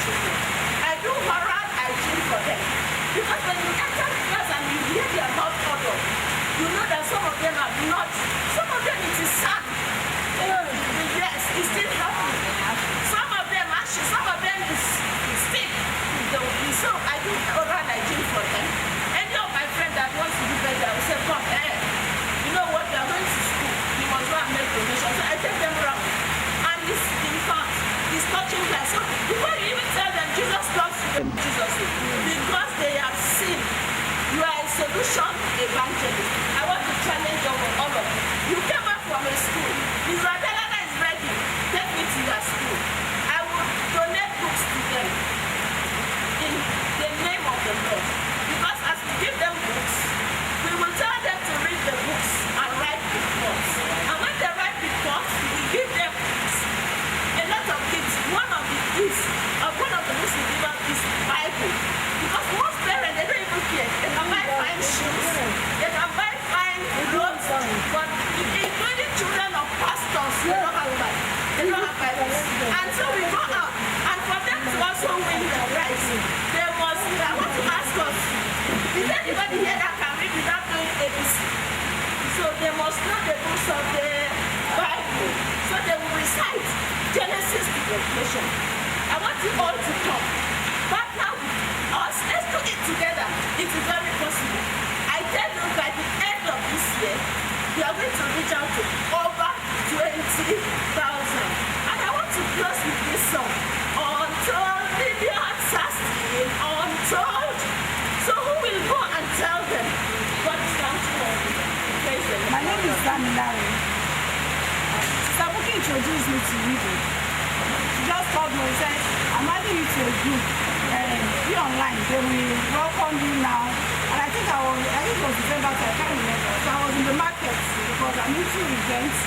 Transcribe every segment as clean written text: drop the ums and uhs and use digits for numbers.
children. I do oral hygiene for them. Because when you enter the class and you hear their mouth odor, you know that some of them are not, some of them it is sad. Yes, it's still happening. Some of them actually, some of them is sick. So I do oral hygiene for them. Any of my friends that wants to do better, I will say, come, you know what, you are going to school. You must go and make donations. So I take them around. And it's, in fact, it's touching them. So before you even tell them Jesus loves you, Jesus is. Because they have seen you are a solution evangelist. I want to challenge all of you. You came back from a school. Mr. Adelana is ready. Take me to your school. I will donate books to them in the name of the Lord. Because as we give them books, we will tell them to read the books and write reports. And when they write reports, we give them a lot of gifts. One of the gifts of one of the books we give out is Bible. Because most parents, they don't even care. They can buy fine shoes, they can buy fine clothes, but including children of pastors, they don't have Bible. They don't have Bibles. And so we go out, and for them to also win the prize, they must, I want to ask us, is there anybody here that can read without knowing ABC? So they must know the books of the Bible. So they will recite Genesis to Revelation. I want you all to come. Partner with us. Let's do it together. It is very possible. I tell you, by the end of this year, we are going to reach out to over 20,000. And I want to close with this song. Untold millions are still untold. So who will go and tell them what is untold? Praise the Lord. My name is Damilare. Sister Buki introduced me to reading. She just told me, said, I'm adding you to a group. Be online. They will welcome you now. And I think it was December, so I can't remember. So I was in the market because I'm into events.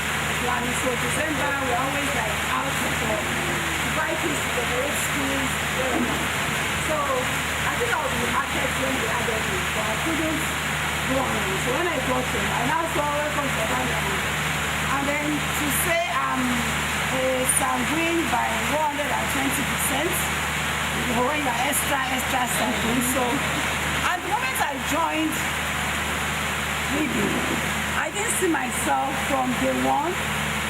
And so December, we're always like out to buy things to decorate schools. So I think I was in the market when they added me, but I couldn't go online. So when I got in, I now saw welcome to Ghana. And then to say I'm sanguine by 120%, when you're extra sanguine. So at the moment I joined reading, I didn't see myself from day one.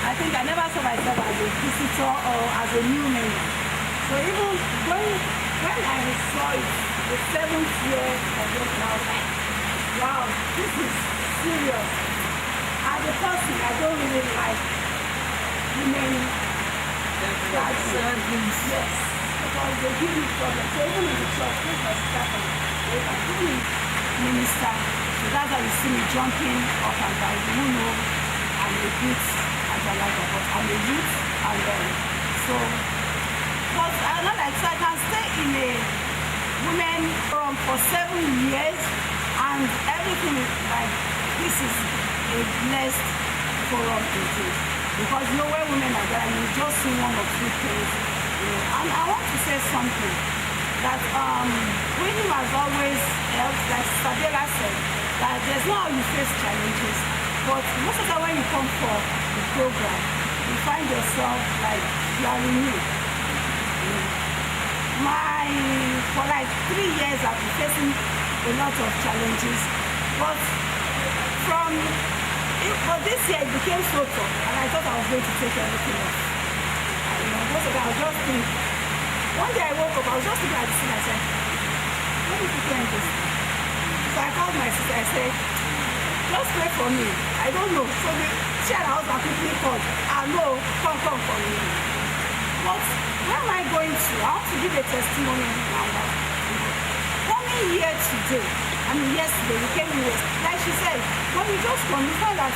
I think I never saw myself as a visitor or as a new member. So even when I saw it, the 7th year of it, I was like, wow, this is serious. As a person, I don't really like women graduates. Yes, because they give me problems. So even in the church, this was happening. They can call me minister. So that's how you see me jumping up and down. You know, I'm a youth as a life of us. I'm a youth and so, but I don't like, so I can stay in a women forum for 7 years and everything is like, this is a blessed forum indeed. Because you know when women are there, you just see one or two things. You know. And I want to say something that reading has always helped, like Sadela said, that there's not how you face challenges, but most of the time when you come for the program, you find yourself like you are renewed. For like 3 years I've been facing a lot of challenges, but this year it became so tough, and I thought I was going to take everything off. You know, most of the time I was just thinking, one day I woke up, I was just looking at the scene, I said, what if you can this? So I called my sister, I said, just pray for me. I don't know. So she and her husband quickly called, I know, come for me. But where am I going to? I want to give a testimony now. Coming here today, yesterday, we came in, like she said, when we just come, we find that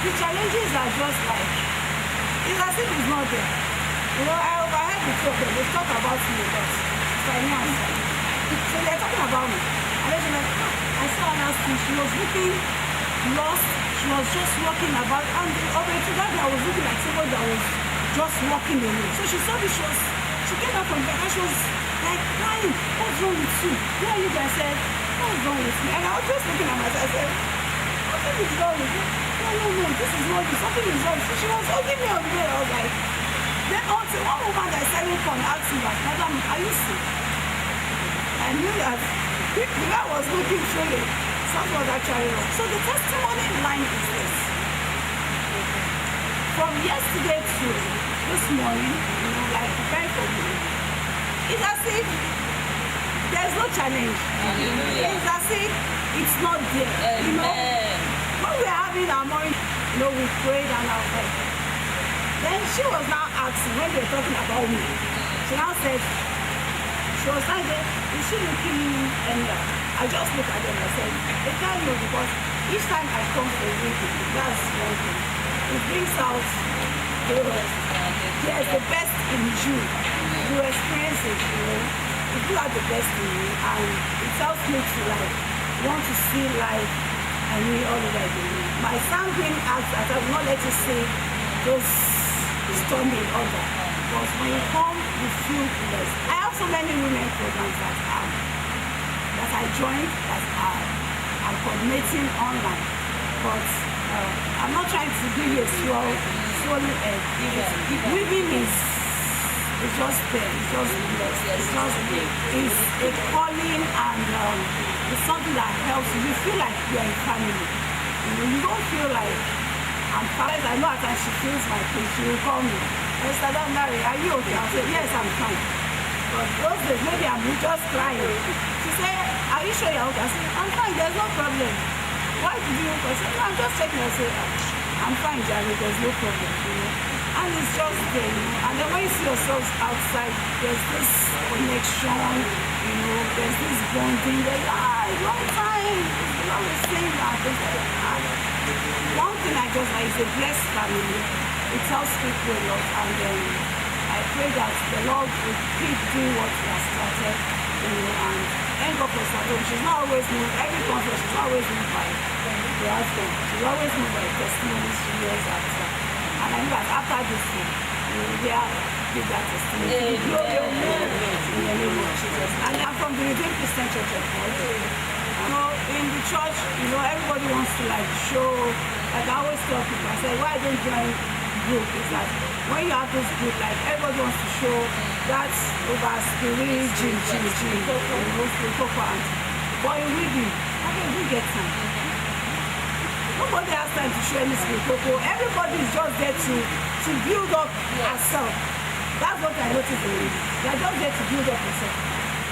the challenges are just like, it's as if it's not there. You know, I overheard the talk, they talk about me, but finance. So they're talking about me. And then she's like, I saw her last week, she was looking lost, she was just walking about, and over to that, I was looking like somebody that was just walking away. So she saw me, she came out from there, and she was like crying, what's wrong with you? Where are you guys? I said, what's wrong with me? And I was just looking at myself, I said, something is wrong with you. No, this is wrong, something is wrong. So she was hugging me on the way, I was like, Then also one woman that is selling corn asked me, like, Madam, are you sick? I knew that the guy was looking truly. Something was actually wrong. So the testimony line is this. From yesterday to this morning, like preparing for me, it's as if there's no challenge. It's as if it's not there. When we are having our morning, we prayed and I was like, then she was now asking when they were talking about me. She now said, she was like, is she looking anyhow? I just looked at them and I said, they can't know because each time I come for a meeting, that's one thing. It brings out there's the best in you. You experience it, You do have the best in you and it helps me to want to see life and me all over again. My sanguine acts that I will not let you see those stormy in order. Because when you come, you feel blessed. I have so many women programs that I joined that are coordinating online. But I'm not trying to give you a swollen head. Women is just there. It's just blessed. It's a calling and it's something that helps you. You feel like you're a family. You don't feel like I'm fine. I know at times she feels my pain. She will call me. Esther, Mary, are you okay? I'll say, yes, I'm fine. But those days, maybe I'm just crying. She said, are you sure you're okay? I said, I'm fine, there's no problem. Why did you go? I said, no, I'm just checking. I said, I'm fine, Jerry, there's no problem, And it's just there, And then when you see yourselves outside, there's this connection, there's this bonding. There's, long time. You know, we sing and things like that. One thing I just like is a blessed family. It helps people a lot, and I pray that the Lord will keep doing what He has started, and thank God for Saturday. She's not always moved, every conference, she's not always moved by the husband. She's always moved by testimonies she hears after. And I know that after this thing, we will give that testimony. In the name of Jesus. And I'm from the Redeemed Christian Church of God. In the church, everybody wants to show, I always tell people, I say, why I don't join group is that when you have this group, everybody wants to show that's over spirit, but in reading, we get time. Nobody has time to show any spirit. Everybody is just there to build up herself. That's what I noticed in reading. They are just there to build up yourself.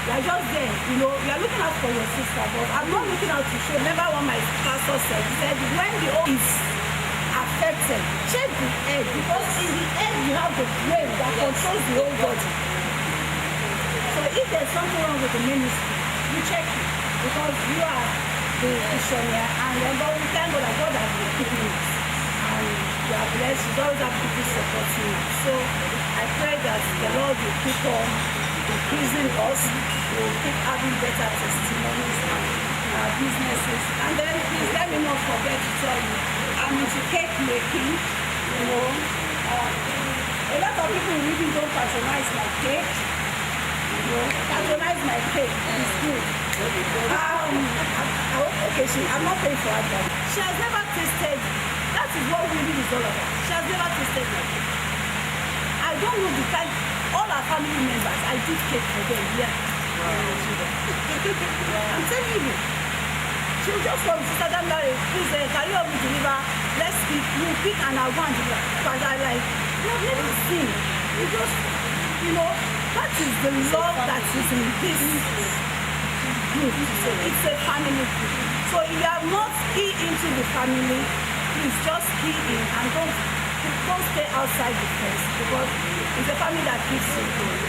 They are just there, you are looking out for your sister, but I'm not looking out to show. Remember what my pastor said? He said, when the old is affected, check the head, because in the head you have the brain that controls the whole body. So if there's something wrong with the ministry, you check it, because you are the missionary, and we thank God that God has been keeping us. And you are blessed, you always have people supporting you. So I pray that the Lord will keep on increasing us, will keep having better testimonies and businesses. And then please let me not forget to tell you, I'm into cake making, a lot of people really don't patronize my cake, patronize my cake, it's good. Okay, I'm not paying for it, but she has never tasted, that is what really is all about. She has never tasted my cake. I don't know the kind, all our family members, I did cake for them, I'm telling you. She will just come, Sister Damdare, please, can you help me deliver? Let's pick, you pick and I'll go and deliver. Because I you've never seen. You just, that is the love that is in this group. So it's a family group. So if you have not keyed into the family, please just key in and don't stay outside the fence, because it's a family that keeps you going.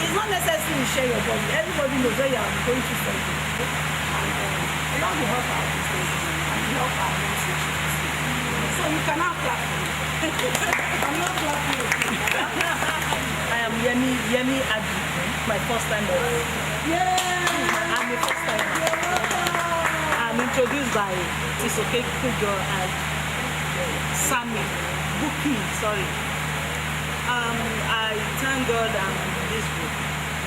It's not necessary to share your body. Everybody knows where you are going to something. And Lord will help our business and help our relationships. So you cannot clap for me. I'm not clapping for you. I am Yemi Adi, my first time there. Yeah! I'm the first time. I'm introduced by Tisoke Kujo and Sammy Buki, sorry. I thank God I'm in this group.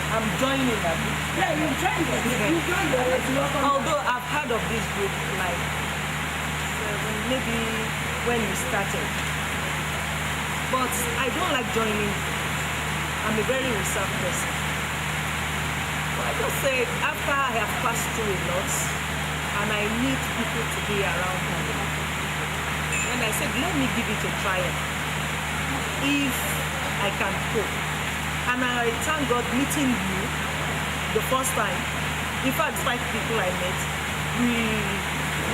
I'm joining that group. Yeah, you joined it. You joined it. Although I've heard of this group maybe when we started. but I don't like joining. I'm a very reserved person. So I just said, after I have passed through a lot, and I need people to be around me, and I said, let me give it a trial, if I can cope. And I thank God meeting you the first time. In fact, 5 people I met,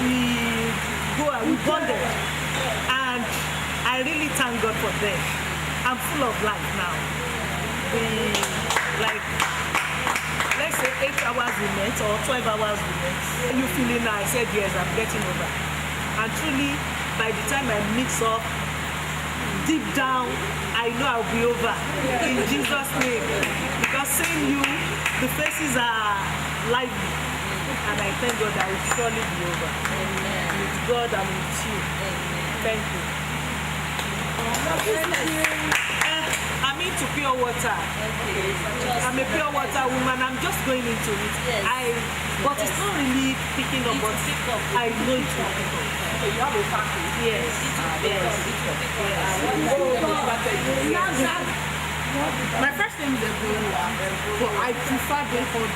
we bonded, and I really thank God for them. I'm full of life now. Let's say 8 hours we met or 12 hours we met. Are you feeling now? I said yes, I'm getting over. And truly, by the time I mix up, deep down, I know I'll be over. In Jesus' name. Because seeing you, the faces are lively. And I thank God I will surely be over. Amen. With God and with you. Amen. Thank you. I'm into pure water. I'm a pure water woman. I'm just going into it. Yes. But it's not really picking up. But I know it will pick up. So you have a family? Yes. My first name is Ebola, but I prefer being called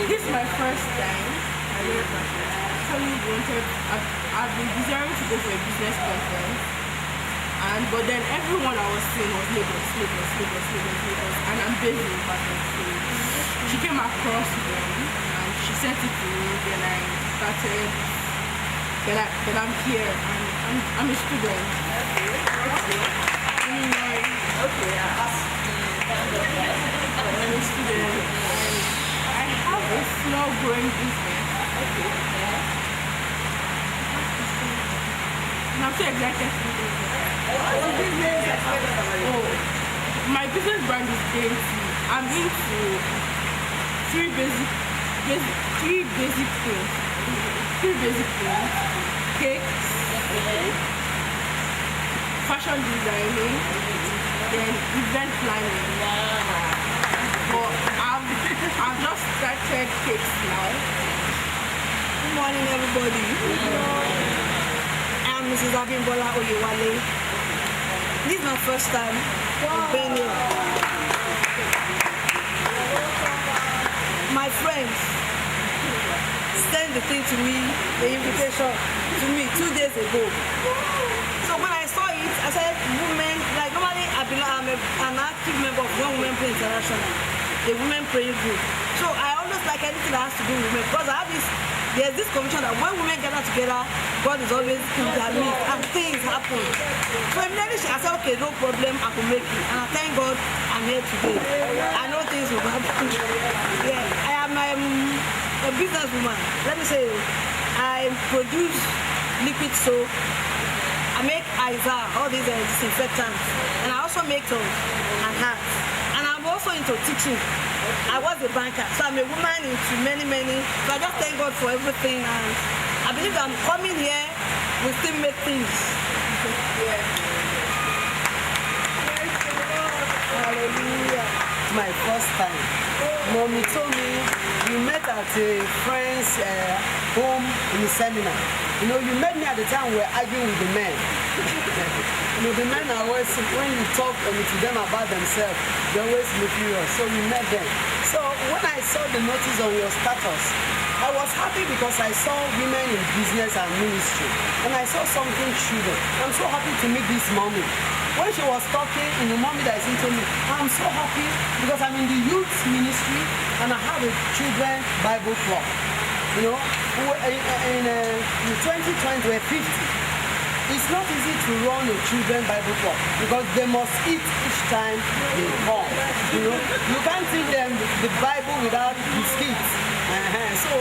this is my first time. I've been desiring to go for a business conference, but then everyone I was seeing was Lagos, and I'm based in Ibadan. So she came across them and she sent it to me. Then I started. Then I'm here and I'm a student. I'm a student. I have a small growing business. And I'm so excited to do this. My business brand is dainty. I'm into three basic things. Cakes, fashion designing, then event planning. But I've just started cakes now. Good morning, everybody. I'm Mrs. Abimbola Oyewale. This is my first time being here. My friends sent the thing to me, the invitation to me 2 days ago. So when I saw it, I said, women, like normally I'm an active member of One Women Pray International, the women praying group. So I always like anything that has to do with women, because there's this conviction that when women gather together, God is always in their midst and things happen. So immediately I said, okay, no problem, I can make it. And I thank God I'm here today. I know things will happen. Yeah, I am a businesswoman. Let me say, I produce liquid soap. I make Isa, all these disinfectants, and I also make towels and hats. And I'm also into teaching. I was a banker, so I'm a woman into many. So I just thank God for everything, and I believe I'm coming here, we still make things. Hallelujah. My first time. Mommy told me we met at a friend's home in the seminar. You know, you met me at the time we were arguing with the men. You know, the men are always, when you talk to them about themselves, they always look furious. So we met them. So when I saw the notice on your status, I was happy because I saw women in business and ministry. And I saw something children. I'm so happy to meet this mommy. When she was talking, in the mommy that is into me, I'm so happy because I'm in the youth ministry and I have a children Bible club. You know, in 2020 we're 50. It's not easy to run a children Bible club because they must eat each time they come. You know, you can't feed them the Bible without biscuits. So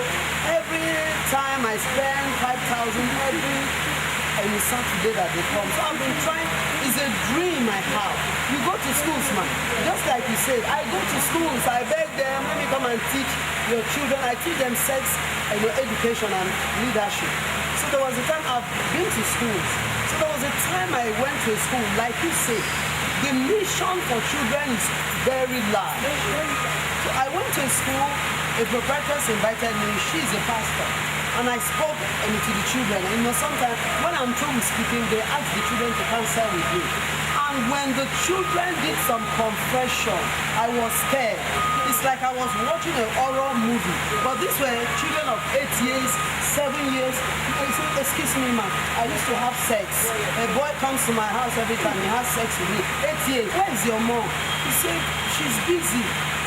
every time I spend 5,000 every Saturday that they come. So I've been trying. It's a dream I have. You go to schools, man. Just like you said, I go to schools. I beg them, let me come and teach your children. I teach them sex, education and leadership. So there was a time I've been to schools. So there was a time I went to a school, like you said, the mission for children is very large. So I went to a school a proprietress invited me. She's a pastor. And I spoke to the children. Sometimes when I'm through with speaking, they ask the children to counsel with me. And when the children did some confession, I was scared. It's like I was watching a horror movie. But these were children of 8 years, 7 years. They say, excuse me, ma'am, I used to have sex. A boy comes to my house every time, he has sex with me. 8 years, where is your mom? He said, she's busy.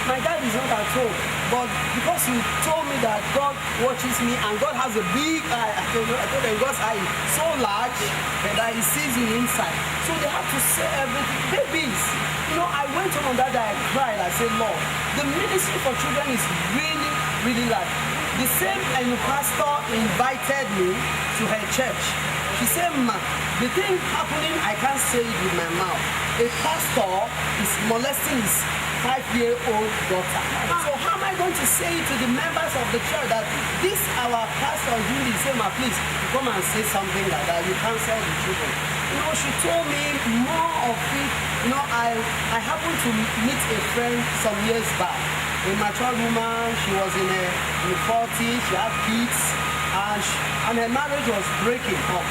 My dad is not at home, but because you told me that God watches me and God has a big eye, I told them God's eye is so large that He sees you inside. So they have to say everything. Babies, I went home on that day, I cried. I said, Lord, the ministry for children is really, really large. The same pastor invited me to her church. She said, ma, the thing happening, I can't say it with my mouth. A pastor is molesting his 5-year-old daughter. So how am I going to say to the members of the church that this our pastor is doing the same? Please come and say something like that. You cancel the children. She told me more of it. I happened to meet a friend some years back. A mature woman. She was in her 40s. She had kids, and her marriage was breaking up.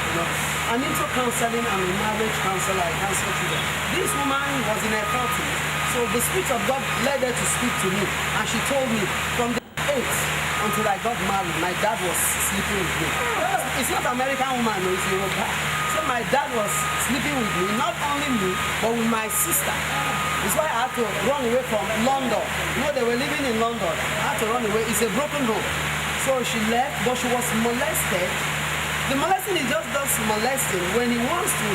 I'm into counseling. I'm a marriage counselor. I counsel children. This woman was in her 40s. So the Spirit of God led her to speak to me, and she told me from the 8th until I got married, my dad was sleeping with me. It's not American woman, no, it's Yoruba. So my dad was sleeping with me, not only me, but with my sister. That's why I had to run away from London. They were living in London. I had to run away. It's a broken home. So she left, but she was molested. The molesting is just molesting. When he wants to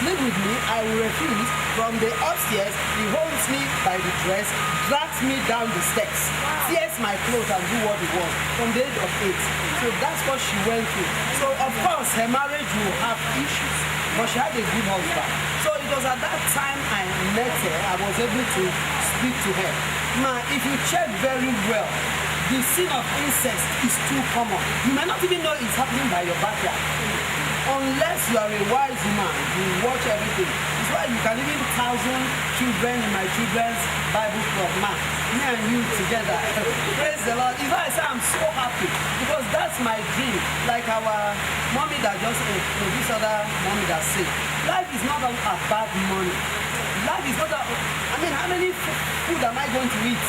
sleep with me, I will refuse. From the upstairs, he holds me by the dress, drags me down the steps, tears my clothes and do what he wants from the age of 8. So that's what she went through. So of course, her marriage will have issues, but she had a good husband. So it was at that time I met her, I was able to speak to her. Ma, if you check very well, the sin of incest is too common. You might not even know it's happening by your backyard. Unless you are a wise woman, you watch everything. It's why you can even 1,000 children in my children's Bible club. Man, me and you together. Praise the Lord. It's why I say I'm so happy, because that's my dream. Like our mommy that just this other mommy that said, life is not about money. Life is not how many food am I going to eat?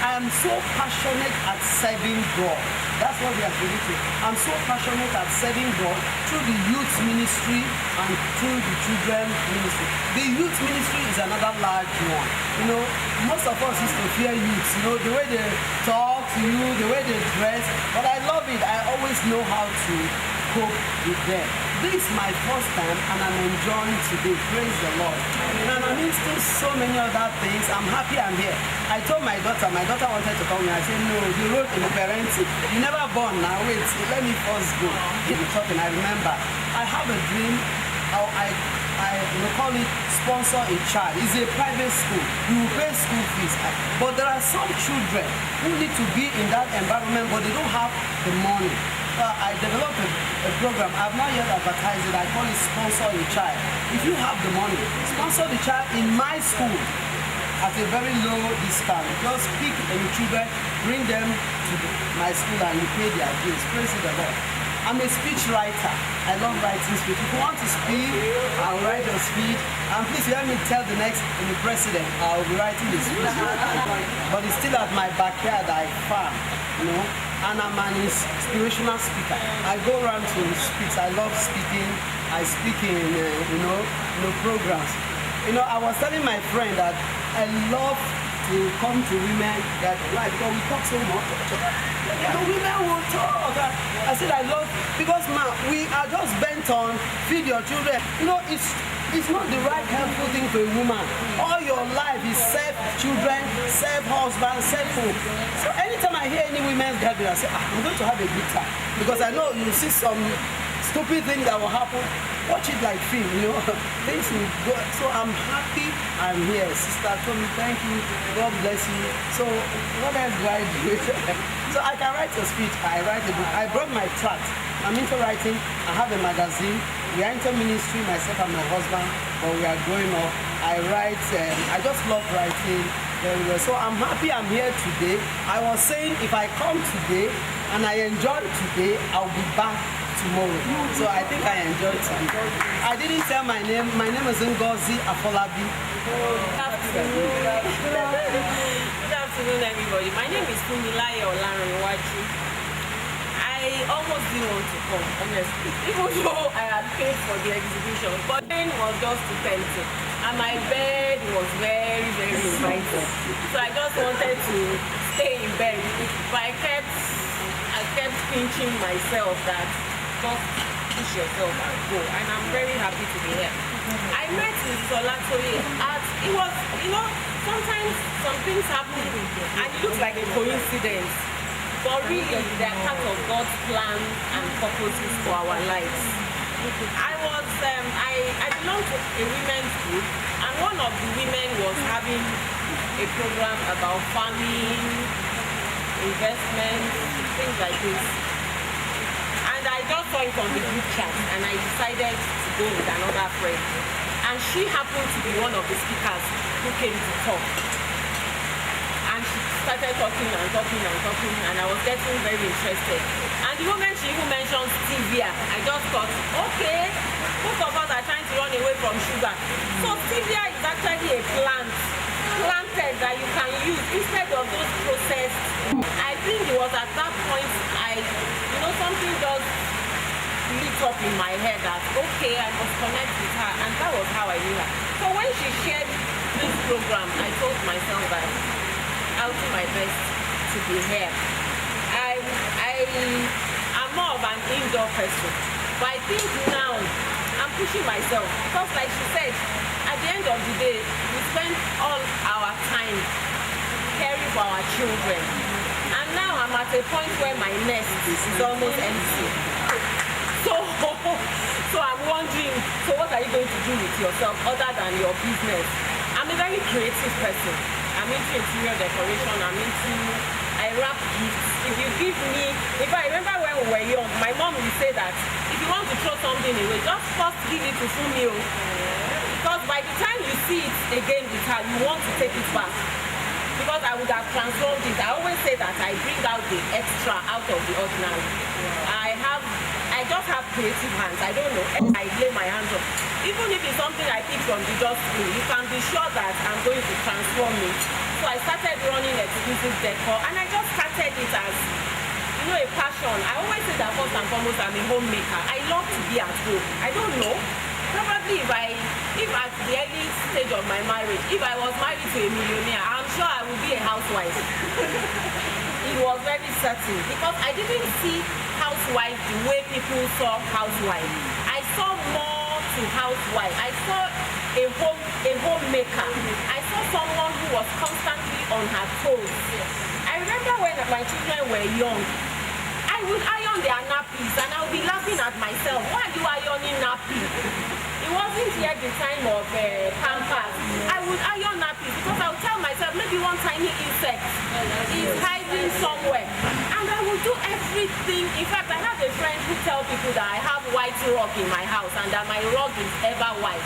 I am so passionate at serving God. That's what we are doing. I'm so passionate at serving God through the youth ministry and through the children ministry. The youth ministry is another large one. Most of us used to fear youths. The way they talk to you, the way they dress. But I love it. I always know how to cope with them. This is my first time and I'm enjoying today. Praise the Lord. And I'm into so many other things. I'm happy I'm here. I told my daughter wanted to come here. I said, no, the road in the parenting. You never born now. Wait, let me first go. Keep talking. I remember I have a dream. I call it sponsor a child. It's a private school. You will pay school fees. But there are some children who need to be in that environment, but they don't have the money. I developed a program. I've not yet advertised it. I call it sponsor a child. If you have the money, sponsor the child in my school at a very low discount. Just pick any children, bring them to my school and you pay their dues. Praise the Lord. I'm a speech writer. I love writing speech. If you want to speak, I'll write your speech. And please let me tell the next president, I'll be writing his speech. But it's still at my backyard. I farm, and I'm an inspirational speaker. I go around to speak. I love speaking. I speak in, programs. I was telling my friend that I love to come to women that because we talk so much. Women will talk. I said I love, because we are just bent on feed your children. It's not the right helpful thing for a woman. All your life is serve children, serve husband, serve food. So anytime I hear any women's gathering, I say, I'm going to have a good time. Because I know you see some stupid thing that will happen. Watch it like film, things will go. So I'm happy I'm here. Sister Tommy, thank you. God bless you. So what else do I do? So I can write a speech. I write a book. I brought my tract. I'm into writing. I have a magazine. We are into ministry, myself and my husband, but we are growing up. I write. I just love writing. Very well. So I'm happy I'm here today. I was saying if I come today and I enjoy today, I'll be back tomorrow. So I think I enjoyed today. I didn't tell my name. My name is Ngozi Afolabi. Good afternoon, everybody. My name is Funmilayo Olarinwaju. I almost didn't want to come, honestly, even though I had paid for the exhibition, but then was just too tempting, and my bed was very, very inviting. So I just wanted to stay in bed, but I kept pinching myself that just push yourself and go, and I'm very happy to be here. I met Mrs. Olatoye at, it was, sometimes some things happen and it looks like a coincidence, but really they are part of God's plan and purposes for our lives. I belong to a women's group, and one of the women was having a program about farming, investment, things like this. And I just saw it on the group chat, and I decided to go with another friend. And she happened to be one of the speakers who came to talk. And she started talking, and I was getting very interested. And the moment she even mentioned stevia, I just thought, okay, most of us are trying to run away from sugar. So stevia is actually a planted that you can use instead of those processed. I think it was at that point something just lit up in my head that okay, I must connect with her, and that was how I knew her. So when she shared this program, I told myself that I'll do my best to be here. I am more of an indoor person, but I think now I'm pushing myself because, like she said, at the end of the day, we spend all our time caring for our children, and now I'm at a point where my nest is almost empty. So I'm wondering, so what are you going to do with yourself other than your business? I'm a very creative person. I'm into interior decoration. I wrap gifts. If you give me, I remember when we were young, my mom would say that if you want to throw something away, just first give it to Fumio. Because by the time you see it again with her, you want to take it back. Because I would have transformed it. I always say that I bring out the extra out of the ordinary. I just have creative hands. I don't know. I lay my hands on. Even if it's something I pick from the dustbin, you can be sure that I'm going to transform it. So I started running exclusive decor, and I just started it as a passion. I always say that first and foremost, I'm a homemaker. I love to be at home. I don't know. Probably if at the early stage of my marriage, if I was married to a millionaire, I'm sure I would be a housewife. It was very certain because I didn't see housewife the way people saw housewife. I saw more to housewife. I saw a homemaker. I saw someone who was constantly on her toes. I remember when my children were young, I would iron their nappies and I would be laughing at myself. Why are you ironing nappies? It wasn't yet the time of Pampers. I would iron nappies because I would tell myself maybe one tiny insect is hiding somewhere. And I would do everything. In fact, I have a friend who tells people that I have white rug in my house and that my rug is ever white.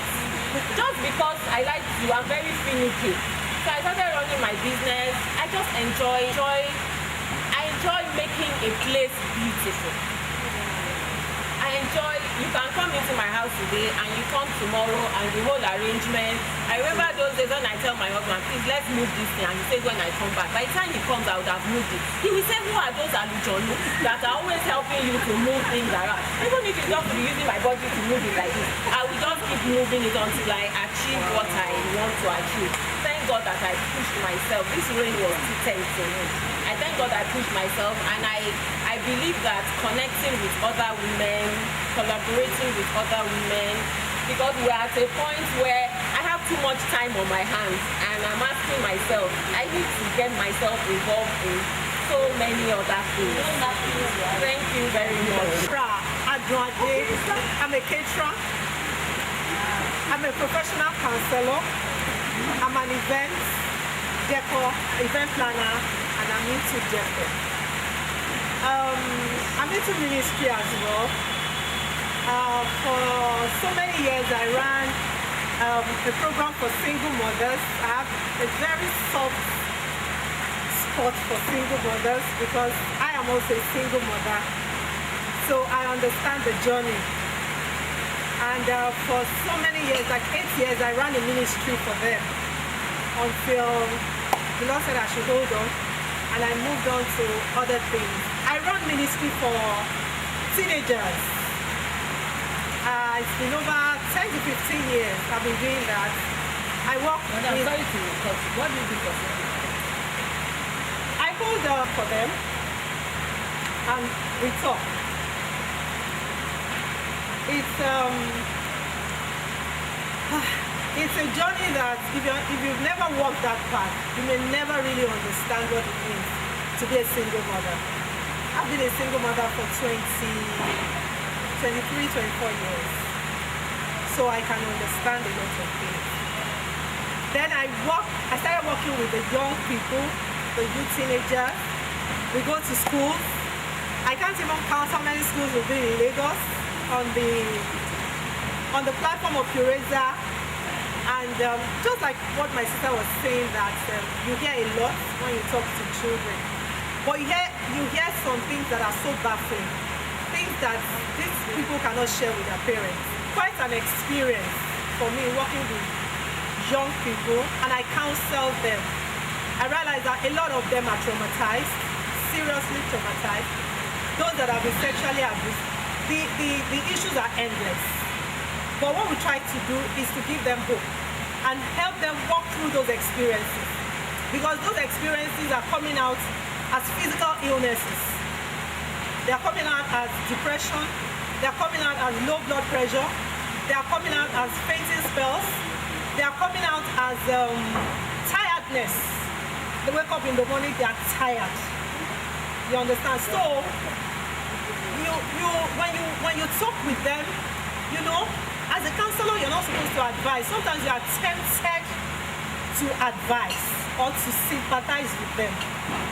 Just because I like to, I'm very finicky. So I started running my business. I just enjoy making a place beautiful. You can come into my house today and you come tomorrow and the whole arrangement. I remember those days when I tell my husband, please let's move this thing, and he says when I come back. By the time he comes, I would have moved it. He will say, who are those alujonu that are always helping you to move things around? Even if it's just using my body to move it like this, I will just keep moving it until I achieve what I want to achieve. Thank God that I pushed myself. This rain was too tempting. I thank God I pushed myself, and I believe that connecting with other women, collaborating with other women, because we're at a point where I have too much time on my hands, and I'm asking myself, I need to get myself involved in so many other things. Thank you very much. I'm a caterer. I'm a professional counselor. I'm an event planner, and I'm into decor. I'm into ministry as well. For so many years I ran a program for single mothers. I have a very soft spot for single mothers because I am also a single mother. So I understand the journey. And for so many years, like 8 years, I ran a ministry for them until the Lord said I should hold on, and I moved on to other things. I run ministry for teenagers. It's been over 10 to 15 years I've been doing that. I work Madam, with... sorry to cut you. What do you do for them? I hold up for them and we talk. It's a journey that if you've never walked that path, you may never really understand what it means to be a single mother. I've been a single mother for 23, 24 years. So I can understand a lot of things. Then I started working with the young people, the youth teenagers. We go to school. I can't even count how many schools we've been in Lagos on the platform of Pureza. And just like what my sister was saying, that you hear a lot when you talk to children. But you hear some things that are so baffling, things that these people cannot share with their parents. Quite an experience for me working with young people, and I counsel them. I realize that a lot of them are traumatized, seriously traumatized. Those that have been sexually abused, the issues are endless. But what we try to do is to give them hope and help them walk through those experiences. Because those experiences are coming out as physical illnesses. They are coming out as depression. They are coming out as low blood pressure. They are coming out as fainting spells. They are coming out as tiredness. They wake up in the morning, they are tired. You understand? So, when you talk with them, you know, as a counselor, you're not supposed to advise. Sometimes you are tempted to advise or to sympathize with them.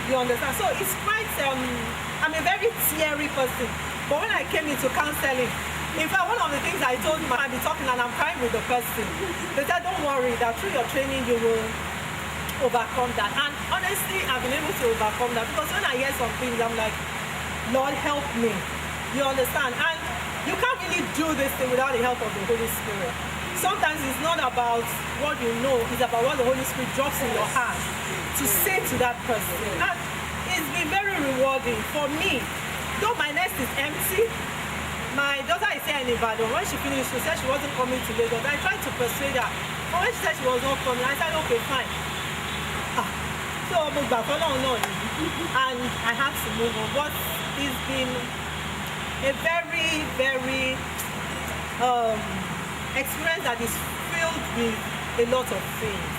You understand? So it's quite, I'm a very teary person. But when I came into counseling, in fact, one of the things I told him, I'd be talking and I'm crying with the person. They said, don't worry, that through your training you will overcome that. And honestly, I've been able to overcome that because when I hear some things, I'm like, Lord, help me. You understand? And you can't really do this thing without the help of the Holy Spirit. Sometimes it's not about what you know, it's about what the Holy Spirit drops in your heart to say to that person. And it's been very rewarding for me. Though my nest is empty, my daughter is here in Ibadan. When she finished, she said she wasn't coming to Lagos. I tried to persuade her. But when she said she was not coming, I said, okay, fine. So I moved back. And I had to move on. But it's been a very, very experience that is filled with a lot of things.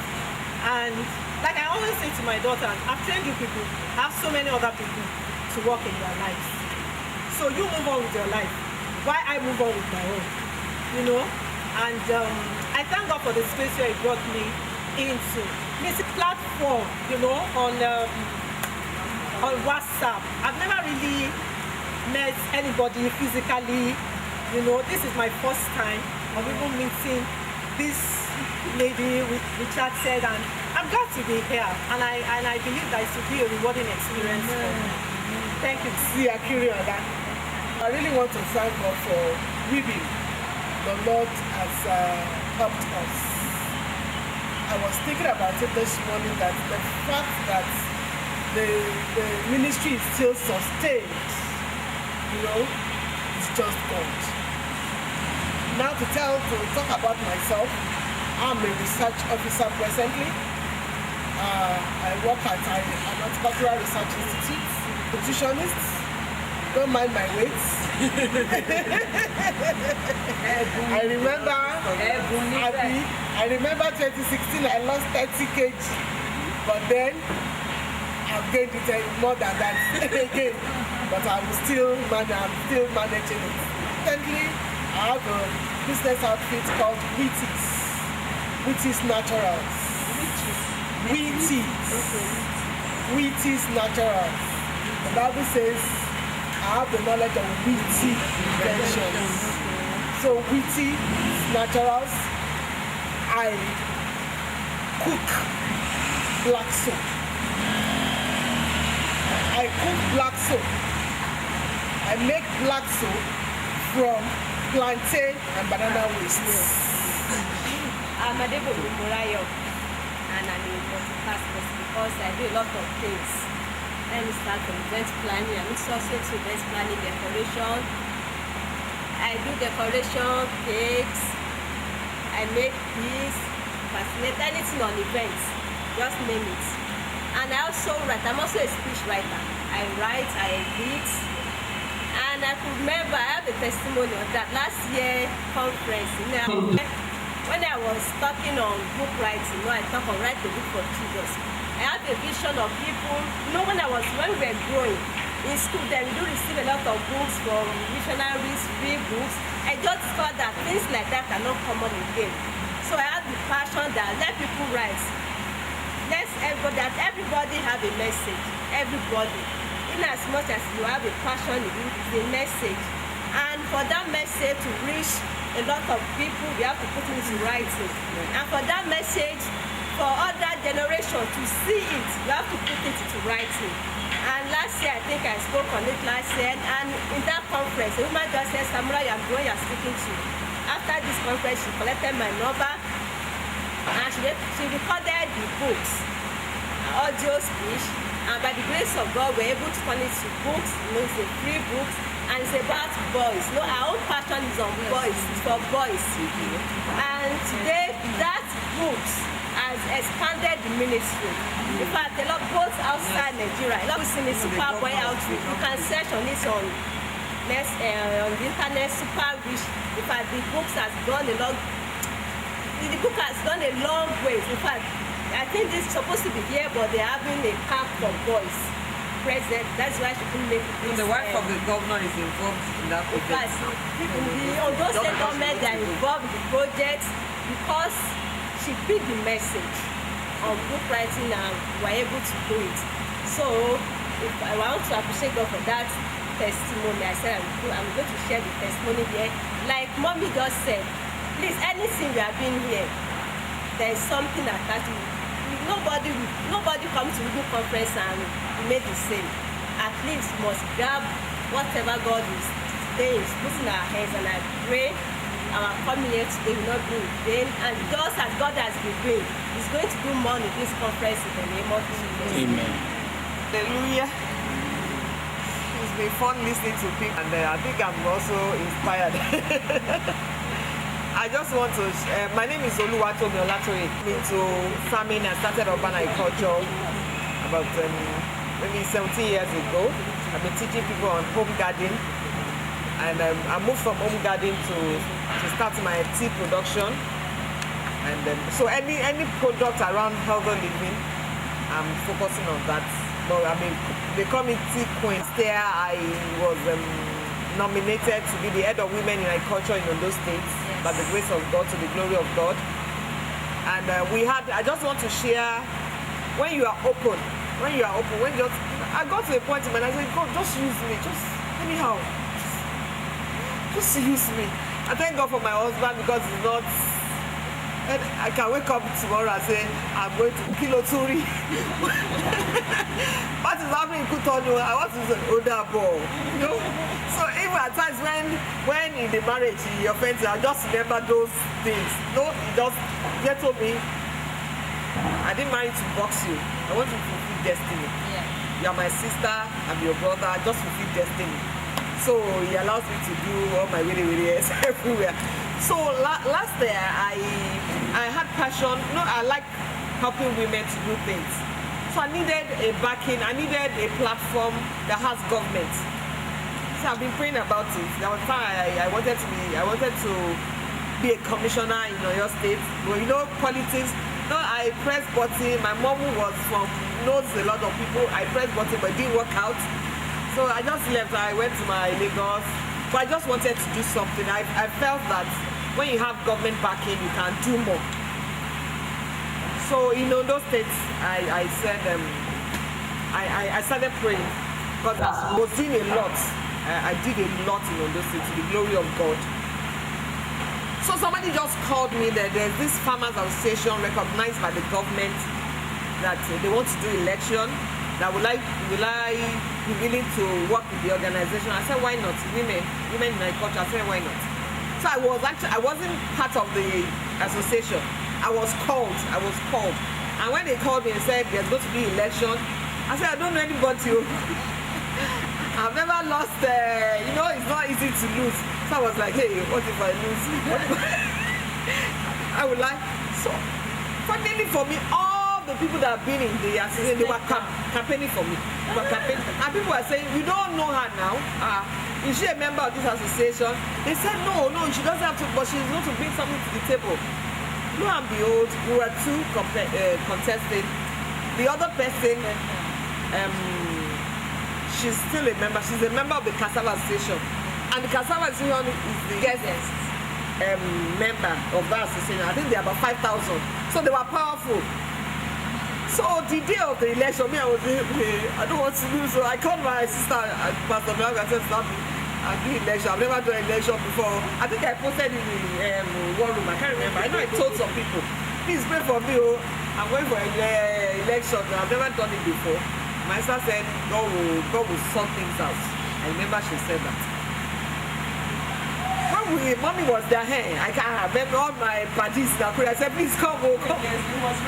And like I always say to my daughter, I've trained you people, I have so many other people to work in their lives. So you move on with your life. Why I move on with my own, you know? And I thank God for the space where He brought me into. It's a platform, you know, on WhatsApp. I've never really met anybody physically, you know. This is my first time of even meeting this lady we chatted, and I'm glad to be here. And I believe that it will be a rewarding experience for me. Thank you. See, I carry on that. I really want to thank God for weaving. The Lord has helped us. I was thinking about it this morning that the fact that the ministry is still sustained, you know, it's just God. Now to talk about myself, I'm a research officer presently. I work at an Horticultural Research Institute, nutritionist. Don't mind my weight. I remember 2016 I lost 30 kg, but then I've gained it more than that again. But I'm still managing it. Recently, I have a business outfit called Wheaties Naturals. Wheaties Naturals. The Bible says I have the knowledge of witty inventions. So Wheaties Naturals, I cook black soap. I cook black soap. I make black soap from plantain and banana waste. I'm a devil with Morayo, and I'm in multitasking because I do a lot of things. Let me start from event planning. I'm also to event planning, decoration. I do decoration, cakes. I make peas, fascinate, anything on events. Just name it. And I also write. I'm also a speech writer. I write, I edit. And I could remember, I have a testimony of that last year conference. When I was talking on book writing, I talk on write a book for Jesus. I had a vision of people. When we were growing in school, then we do receive a lot of books from missionaries, free books. I just thought that things like that are not common again. So I had the passion that let people write. That everybody have a message. Everybody. In as much as you have a passion, it's a message. And for that message to reach a lot of people, we have to put it into writing. And for that message, for other generations to see it, we have to put it into writing. And last year, I think I spoke on it last year, and in that conference, the woman just said, Samura, you are going, you are speaking to. After this conference, she collected my number, and she recorded the books, audio speech, and by the grace of God, we're able to turn it to books. It's a free books. And it's about boys. Our own passion is on boys. It's for boys. And today, that books has expanded the ministry. In fact, a lot both outside Nigeria. A lot of people see Super Boy Outreach. You can search on it on the internet. Super Rich. In fact, the books has gone a long. The book has gone a long way. In fact, I think this is supposed to be here, but they're having a camp for boys. President, that's why she couldn't make it. The wife of the governor is involved in that project. Although state government are involved in the project because she picked the message on book writing and were able to do it. So if I want to appreciate God for that testimony, I said I'm going to share the testimony here. Like Mommy just said, please, anything we are doing here, there is something attached to it. Nobody comes to the conference and made the same. At least must grab whatever God is saying, putting our hands, and I pray our coming here today will not be in vain. And just as God has been doing, He's going to do more in this conference in the name of Jesus. Amen. Hallelujah. It's been fun listening to people, and I think I'm also inspired. I just want to, my name is Oluwatomi Olatoye. I'm into farming. I started urban agriculture about maybe 17 years ago. I've been teaching people on home gardening, and I moved from home gardening to start my tea production. And so any product around healthy living, I'm focusing on that. But I mean, they call me tea queen. There I was nominated to be the head of women in agriculture in Ondo State, by the grace of God, to the glory of God. And I just want to share, when you are open, I got to a point in my life, I said, God, just use me, just anyhow, just use me. I thank God for my husband, because he's not, and I can wake up tomorrow and say, I'm going to Kiloturi. What is happening in Kutonu? I want to use an older ball, you know? So even at times when in the marriage he offends, I just remember those things. No, he told me, I didn't marry to box you. I want to fulfill destiny. Yeah. You are my sister, I'm your brother, I just fulfill destiny. So he allows me to do all my really everywhere. So last year I had passion. I like helping women to do things. So I needed a backing, I needed a platform that has government. So I've been praying about it. There was time I wanted to be a commissioner in Oyo State. But you know, politics. No, I pressed button. My mom, who knows a lot of people, I pressed button, but it didn't work out. So I just left. I went to my Lagos. But I just wanted to do something. I felt that when you have government backing, you can do more. So in those states, I said, I started praying, because I was doing a lot. I did a lot in Ondo State, to the glory of God. So somebody just called me that there's this farmers association recognized by the government that they want to do election. That will I be willing to work with the organization? I said, why not? Women in agriculture. I said, why not? So I wasn't part of the association. I was called. And when they called me and said there's going to be election, I said, I don't know anybody. I've never lost, it's not easy to lose. So I was like, hey, what if I lose? I would like, so fortunately for me, all the people that have been in the association, they were campaigning for me. They were campaigning. And people were saying, we don't know her now. Is she a member of this association? They said, no, she doesn't have to, but she's going to bring something to the table. Lo and behold, we were two contesting. The other person, she's still a member. She's a member of the Cassava Association. And the Cassava Association is the guest member of that association. I think there are about 5,000. So they were powerful. So the day of the election, I don't want to lose. So I called my sister, Pastor Bianca, and said, I'll do election. I've never done election before. I think I posted in the war room. I can't remember. I know I told some people, please pray for me. I'm going for an election. I've never done it before. My sister said, God will sort things out. I remember she said that. When mommy was there, I can't remember all my parties that I said, please come.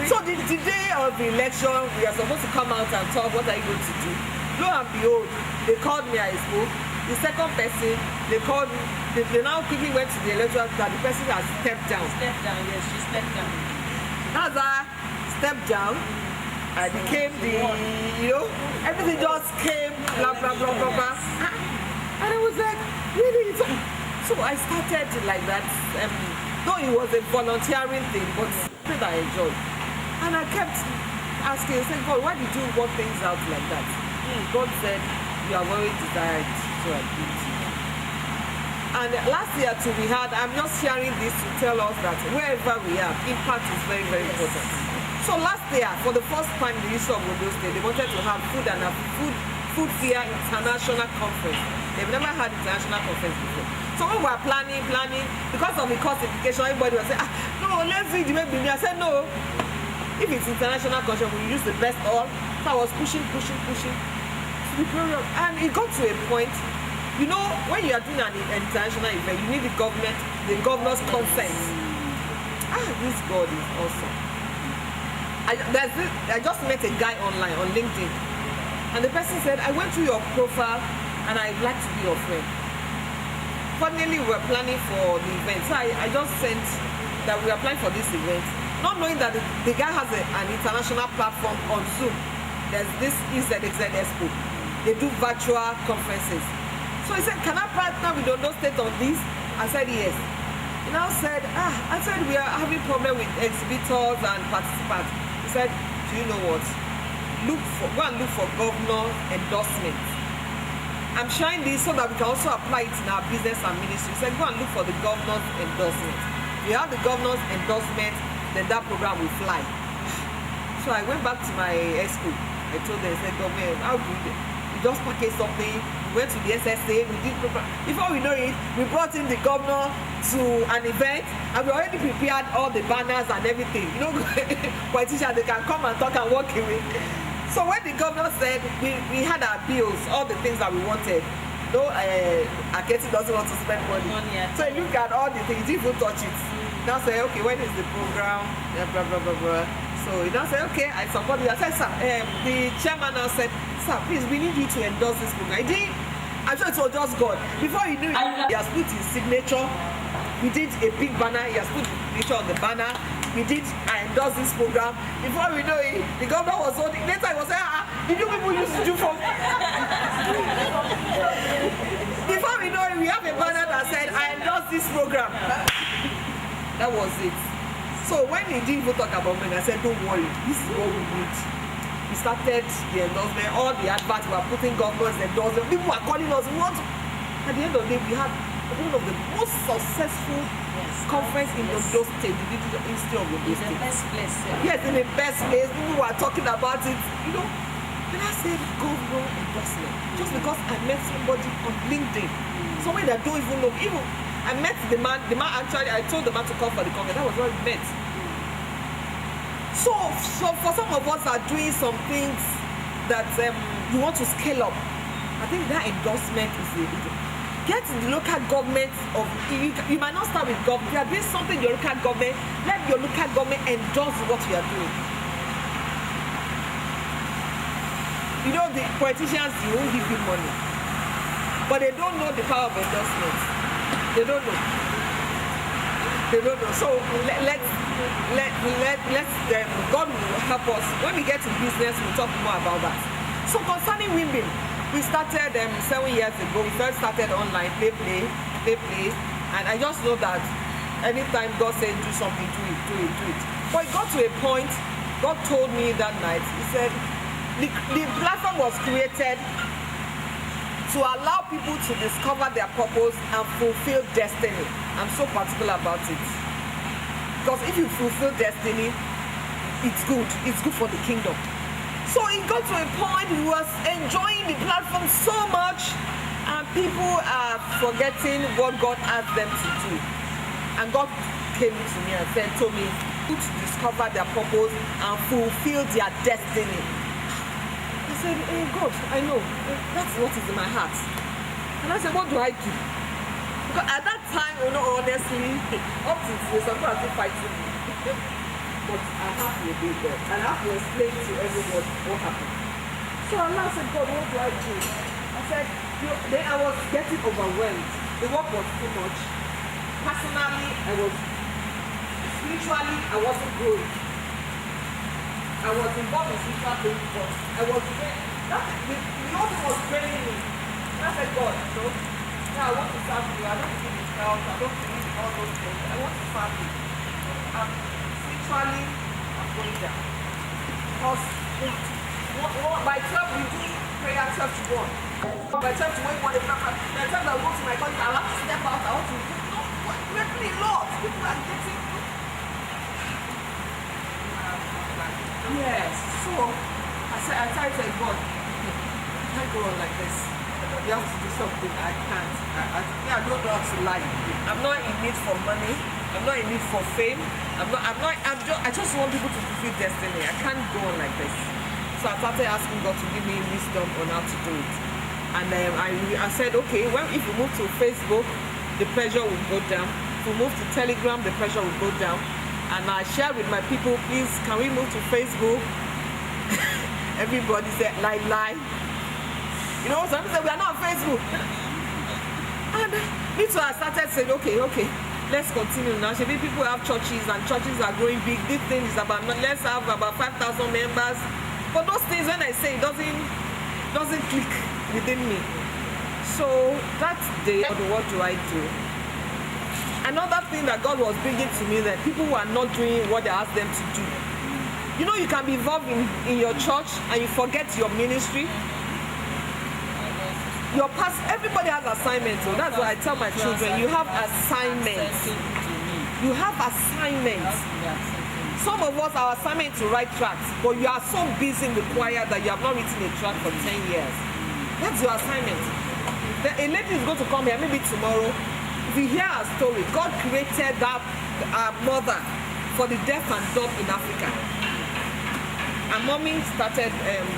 So the day of the election, we are supposed to come out and talk, what are you going to do? Lo and behold, they called me, I spoke. The second person, they called me, they now quickly went to the electoral that the person has stepped down. Step down, yes, she stepped down. As I stepped down, I became everything just came, blah, blah, blah, blah, blah. And I was like, really? So I started like that, though it was a volunteering thing, but that I enjoyed. And I kept asking, saying, God, why did you work things out like that? God said, you are very desired, so I did. And last year too, I'm just sharing this to tell us that wherever we are, impact is very, very important. So last year, for the first time in the history of Ondo State, they wanted to have food fair international conference. They've never had international conference before. So when we were planning, because of the cost implication, everybody was saying, no, let's see the way we I said, no. If it's international conference, we use the best all. So I was pushing to the period. And it got to a point, when you are doing an international event, you need the governor's consent. This God is awesome. I just met a guy online on LinkedIn. And the person said, I went through your profile and I'd like to be your friend. Finally, we were planning for the event. So I just sent that we are planning for this event, not knowing that the guy has an international platform on Zoom. There's this EZXZ Expo. They do virtual conferences. So he said, can I partner with Ondo State on this? I said, yes. He now said, we are having problem with exhibitors and participants. He said, do you know what? Go and look for governor endorsement. I'm sharing this so that we can also apply it in our business and ministry. He said, go and look for the governor's endorsement. If you have the governor's endorsement, then that program will fly. So I went back to my school. I told them, I said, government, how do we just package something? We went to the SSA, we did program. Before we know it, we brought in the governor to an event, and we already prepared all the banners and everything. Politicians, they can come and talk and walk away. So when the governor said we had our bills, all the things that we wanted, though Aketi doesn't want to spend money. So he looked at all the things, he didn't even touch it. Now say, okay, when is the program? Blah, blah, blah, blah. So he now said, okay, I support you. I said, sir, the chairman now said, sir, please, we need you to endorse this program. I'm sure it was just God. Before he knew it, he has put his signature. We did a big banner, he has put the picture on the banner. I endorsed this program. Before we know it, the governor was holding. Later he was saying, did you people used to do for me? Before we know it, we have a banner that said, I endorse this program. That was it. So when he didn't even talk about me, I said, don't worry, this is what we need. We started the endorsement, all the adverts were putting governors endorsement. People were calling us, at the end of the day, we had one of the most successful conference in Ondo State, the digital history of Ondo State. In the best place. Yes, in the best place. People were talking about it, And I said, governor endorsement. Just because I met somebody on LinkedIn, somebody that don't even know. I met the man. The man actually, I told the man to come for the conference. That was where we met. So for some of us that are doing some things that you want to scale up, I think that endorsement is get the local government of, you might not start with government. You are doing something in your local government, let your local government endorse what you are doing. You know, the politicians, you won't give you money, but they don't know the power of endorsement. They don't know. They don't know. So let's God will help us. When we get to business, we'll talk more about that. So concerning women, we started 7 years ago. We first started online, play, and I just know that anytime God says do something, do it. But it got to a point, God told me that night, He said, the platform was created to allow people to discover their purpose and fulfill destiny. I'm so particular about it. Because if you fulfill destiny, it's good for the kingdom. So it got to a point we was enjoying the platform so much, and people are forgetting what God asked them to do. And God came to me and told me to discover their purpose and fulfill their destiny. I said, hey God, I know, that's what is in my heart. And I said, what do I do? Because at that time, honestly, up to today, sometimes they fighting me. But I have to obey God, and I have to explain to everyone what happened. So Allah said, God, what do I do? I said, then I was getting overwhelmed. The work was too much. Personally, spiritually, I wasn't growing. I was involved in spiritual things, but I was the other was draining me. And I said, God, I want to serve you. I don't believe in health. I don't believe in all those things. I want to serve you. Spiritually, I'm going down. Because by 12 we do prayer 12 to 1. By 12 to 1, by the time I go to my country, I have to step out. I want to let me, Lord. People are getting. Yes. So I tried to say, God, I can't go on like this. You have to do something. I can't. I don't know how to lie. I'm not in need for money. I'm not in need for fame. I just want people to fulfill destiny. I can't go on like this. So I started asking God to give me wisdom on how to do it. And I said, okay, well, if we move to Facebook, the pressure will go down. If we move to Telegram, the pressure will go down. And I shared with my people, please, can we move to Facebook? Everybody said, lie. You know, some people said, we are not on Facebook. And me too, I started saying, okay, let's continue now. Maybe people have churches and churches are growing big. This thing is about, let's have about 5,000 members. But those things, when I say it doesn't click within me. So that day, what do I do? Another thing that God was bringing to me, that people who are not doing what they asked them to do. You know, you can be involved in your church and you forget your ministry. Everybody has assignments. So that's why I tell my children, you have assignments. You have assignments. Some of us, our assignment is to write tracts, but you are so busy in the choir that you have not written a tract for 10 years. That's your assignment. A lady is going to come here, maybe tomorrow. If you hear her story, God created that mother for the deaf and dumb in Africa. And mommy started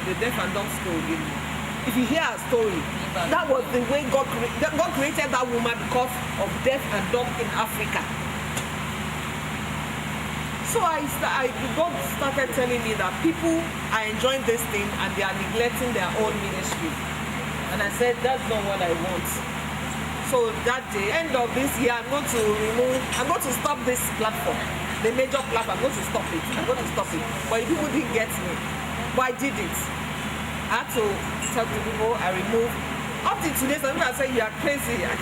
the deaf and dumb school. If you hear her story, that was the way God created that woman because of deaf and dumb in Africa. So God started telling me that people are enjoying this thing and they are neglecting their own ministry. And I said, that's not what I want. So that day, end of this year, I'm going to stop this platform. The major platform, I'm going to stop it. But people didn't get me. But I did it. I had to tell the people, I removed. Up to today, some people say you are crazy. But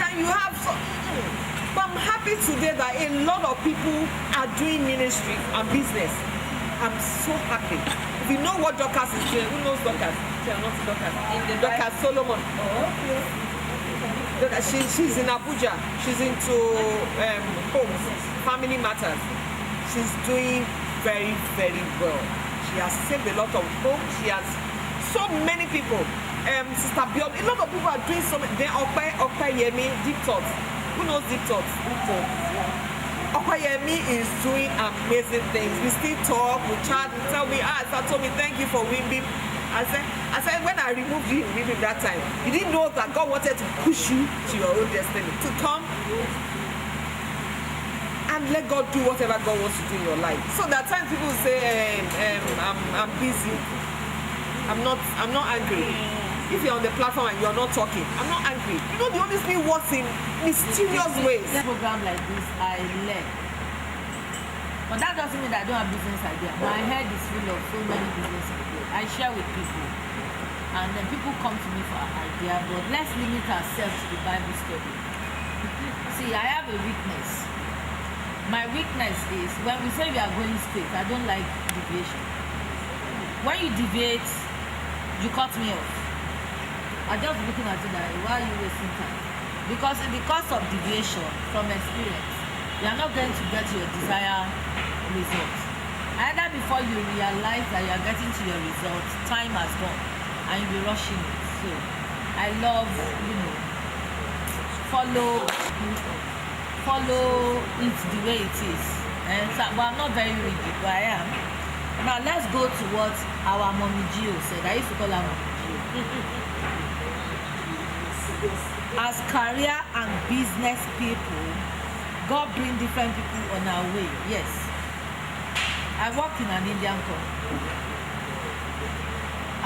I'm happy today that a lot of people are doing ministry and business. I'm so happy. If you know what Dorcas is doing, who knows Dorcas? Dorcas Solomon. She's in Abuja. She's into homes, family matters. She's doing very, very well. She has saved a lot of homes. She has so many people. Sister Bion, a lot of people are doing so many. Then Ope Yemi, Deep Thoughts. Who knows deep thoughts? Okoyemi is doing amazing things. We still talk, we chat, we tell me, told me, thank you for Wimby. I said, when I removed you in Wimby that time, you didn't know that God wanted to push you to your own destiny, to come and let God do whatever God wants to do in your life. So that times people say, I'm busy. I'm not angry. If you're on the platform and you're not talking, I'm not angry. You know, the Holy Spirit works in mysterious ways. This program like this, I learn. But that doesn't mean that I don't have business idea. My head is full of so many business ideas. I share with people. And then people come to me for an idea, but let's limit ourselves to the Bible study. See, I have a weakness. My weakness is when we say we are going straight, I don't like deviation. When you deviate, you cut me off. I'm just looking at you that why are you wasting time? Because in the course of deviation from experience, you are not going to get your desired results. Either before you realize that you are getting to your results, time has gone and you'll be rushing it. So I love, follow it the way it is. And so, but I'm not very rigid, but I am. Now let's go to what our mommy Gio said. I used to call her mommy Gio. As career and business people, God bring different people on our way. Yes. I work in an Indian company.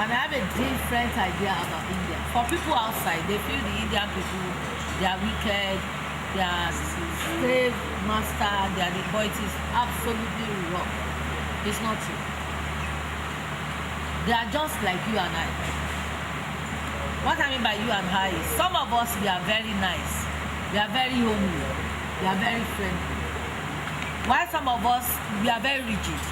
And I have a different idea about India. For people outside, they feel the Indian people, they are wicked, they are slave master, they are the boys. It's absolutely wrong. It's not true. They are just like you and I. What I mean by you and I is some of us, we are very nice. We are very homely. We are very friendly. While some of us, we are very rigid.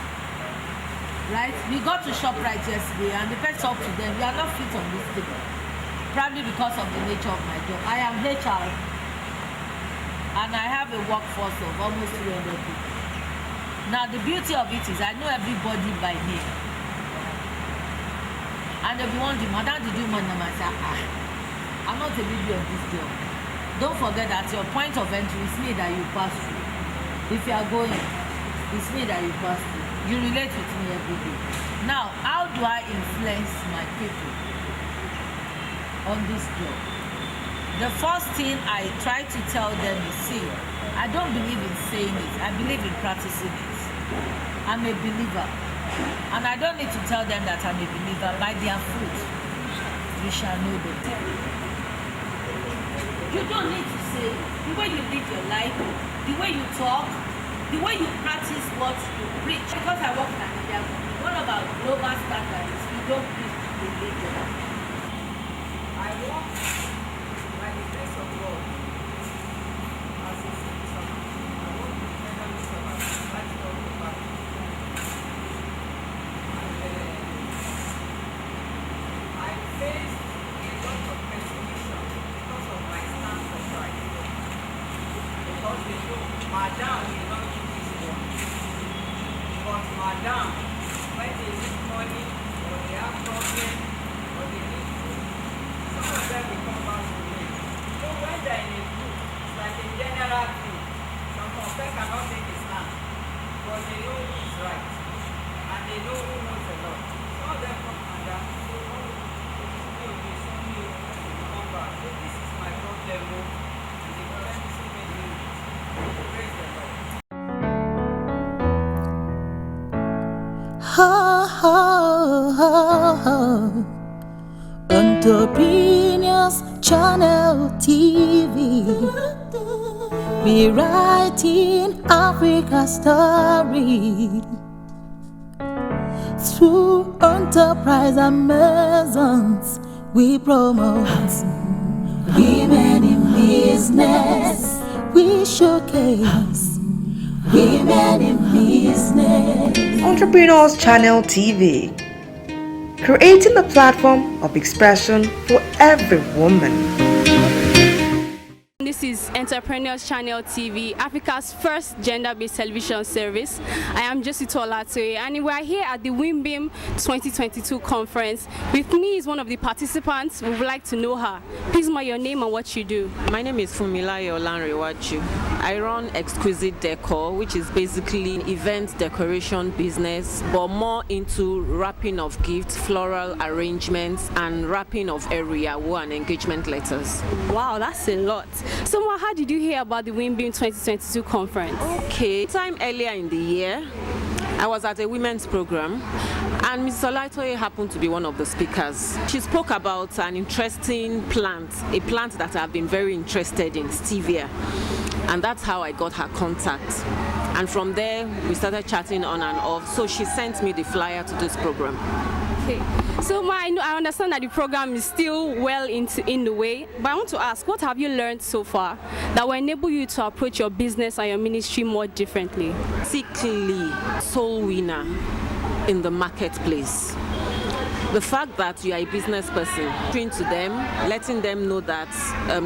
Right? We got to ShopRite yesterday and the person talked to them. We are not fit on this table. Probably because of the nature of my job. I am HR and I have a workforce of almost 300 people. Now the beauty of it is I know everybody by name. And if you want the madam to do money, I say, I'm not a baby of this job. Don't forget that your point of entry is me that you pass through. If you are going, it's me that you pass through. You relate with me every day. Now, how do I influence my people on this job? The first thing I try to tell them is, see, I don't believe in saying it. I believe in practicing it. I'm a believer. And I don't need to tell them that I'm a believer. By their fruit, you shall know them. You don't need to say the way you live your life, the way you talk, the way you practice what you preach. Because I work in India, one of our global standards is we don't preach religion. I walk by the grace of God as a citizen. I walk with heavenly servants, like God the Father. I faced a lot of persecution because of my stand for Christ. Because they know, Madam will not do this one. But Madam, when they need money, or they have problems, or they need food, some of them will come back to me. So when they're in a group, it's like a general thing. Some of them cannot take a stand, but they know who is right, and they know who knows a lot. Some of them come and say, oh, come back. So this is my problem, oh. They collect so many. Praise the Lord. Entrepreneurs Channel TV, rewriting Africa's story through enterprise Amazons. We promote women in business. We showcase women in business. Entrepreneurs Channel TV, creating a platform of expression for every woman. In this is Entrepreneurs Channel TV, Africa's first gender-based television service. I am Josito Olatoye, and we are here at the WIMBIM 2022 conference. With me is one of the participants. We would like to know her. Please, your name and what you do. My name is Fumilayo Olanrewaju. I run Exquisite Decor, which is basically an event decoration business, but more into wrapping of gifts, floral arrangements, and wrapping of eriyawo and engagement letters. Wow, that's a lot. So, how did you hear about the WIMBIM 2022 conference? Okay, time earlier in the year, I was at a women's program, and Mrs. Olatoye happened to be one of the speakers. She spoke about an interesting plant, a plant that I've been very interested in, stevia. And that's how I got her contact. And from there, we started chatting on and off. So she sent me the flyer to this program. Okay. So I understand that the program is still well in the way, but I want to ask, what have you learned so far that will enable you to approach your business and your ministry more differently? Basically, soul winner in the marketplace. The fact that you are a business person, talking to them, letting them know that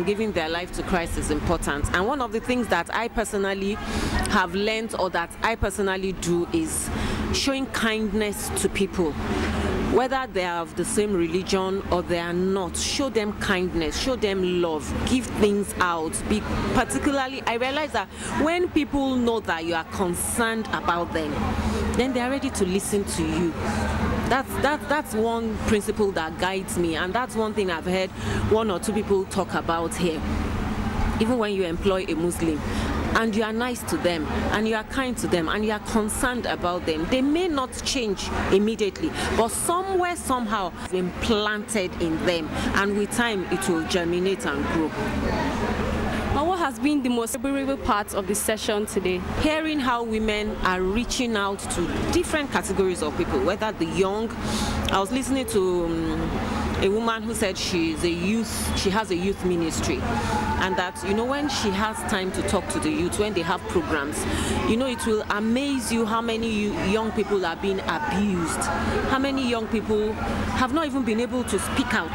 giving their life to Christ is important. And one of the things that I personally have learned, or that I personally do, is showing kindness to people. Whether they are of the same religion or they are not, show them kindness, show them love, give things out. Particularly, I realize that when people know that you are concerned about them, then they are ready to listen to you. That's one principle that guides me, and that's one thing I've heard one or two people talk about here. Even when you employ a Muslim and you are nice to them and you are kind to them and you are concerned about them, they may not change immediately, but somewhere, somehow, implanted in them, and with time it will germinate and grow. Now, what has been the most memorable part of the session today? Hearing how women are reaching out to different categories of people, whether the young. I was listening to a woman who said she has a youth ministry, and that, when she has time to talk to the youth, when they have programs, it will amaze you how many young people are being abused, how many young people have not even been able to speak out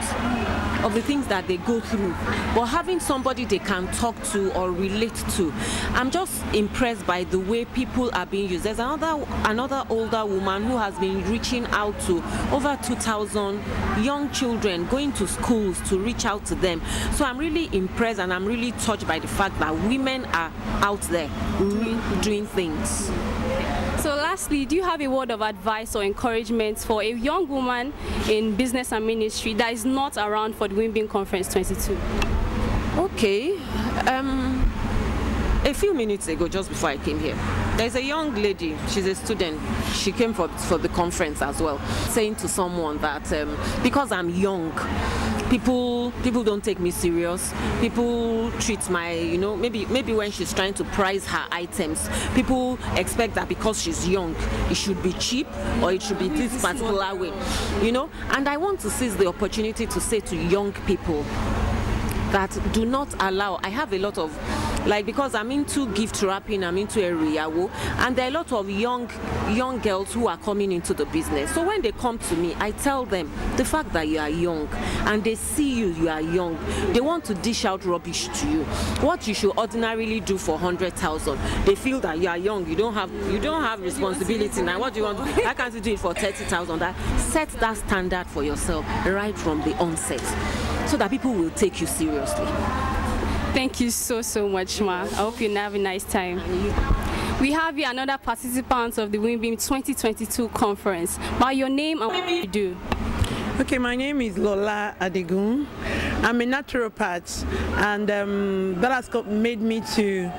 of the things that they go through, but having somebody they can talk to or relate to. I'm just impressed by the way people are being used. There's another older woman who has been reaching out to over 2,000 young children, going to schools to reach out to them. So I'm really impressed, and I'm really touched by the fact that women are out there doing things. So lastly, do you have a word of advice or encouragement for a young woman in business and ministry that is not around for the WIMBIM Conference 22? Okay. A few minutes ago, just before I came here, there's a young lady, she's a student, she came for the conference as well, saying to someone that because I'm young, people don't take me serious. People treat my, maybe when she's trying to price her items, people expect that because she's young, it should be cheap or it should be this particular way, And I want to seize the opportunity to say to young people that do not allow. I have a lot of, because I'm into gift wrapping, I'm into eriyawo, and there are a lot of young girls who are coming into the business. So when they come to me, I tell them the fact that you are young and they see you are young, they want to dish out rubbish to you. What you should ordinarily do for 100,000, they feel that you are young, you don't have responsibility. Now what do you want to do? Why can't you do it for 30,000? Set that standard for yourself right from the onset, so that people will take you seriously. Thank you so much, Ma. I hope you have a nice time. We have here another participant of the WIMBIM 2022 conference. By your name and what you do. Okay, my name is Lola Adigun. I'm a naturopath, and that has made me to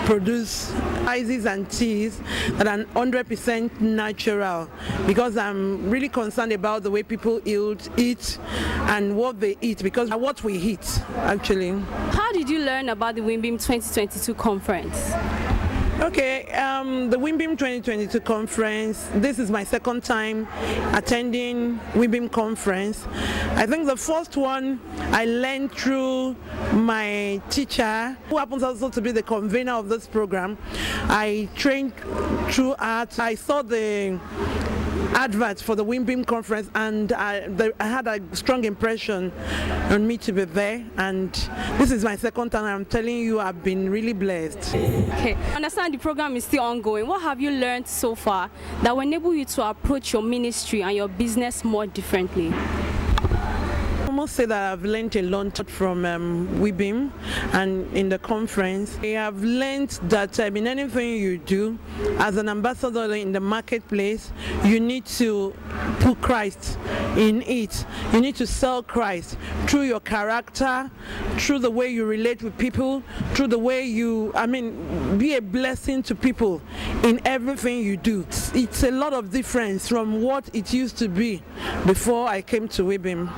produce spices and teas that are 100% natural, because I'm really concerned about the way people eat and what they eat, because what we eat, actually. How did you learn about the WIMBIM 2022 conference? Okay, the WIMBIM 2022 conference, this is my second time attending WIMBIM conference. I think the first one I learned through my teacher, who happens also to be the convener of this program. I trained through art. I saw the advert for the Wimbim conference, and I had a strong impression on me to be there. And this is my second time. I'm telling you, I've been really blessed. Okay, I understand the program is still ongoing. What have you learned so far that will enable you to approach your ministry and your business more differently? I must say that I've learned a lot from Wibim and in the conference. I have learned that in anything you do, as an ambassador in the marketplace, you need to put Christ in it. You need to sell Christ through your character, through the way you relate with people, through the way you, be a blessing to people in everything you do. It's a lot of difference from what it used to be before I came to Wibim.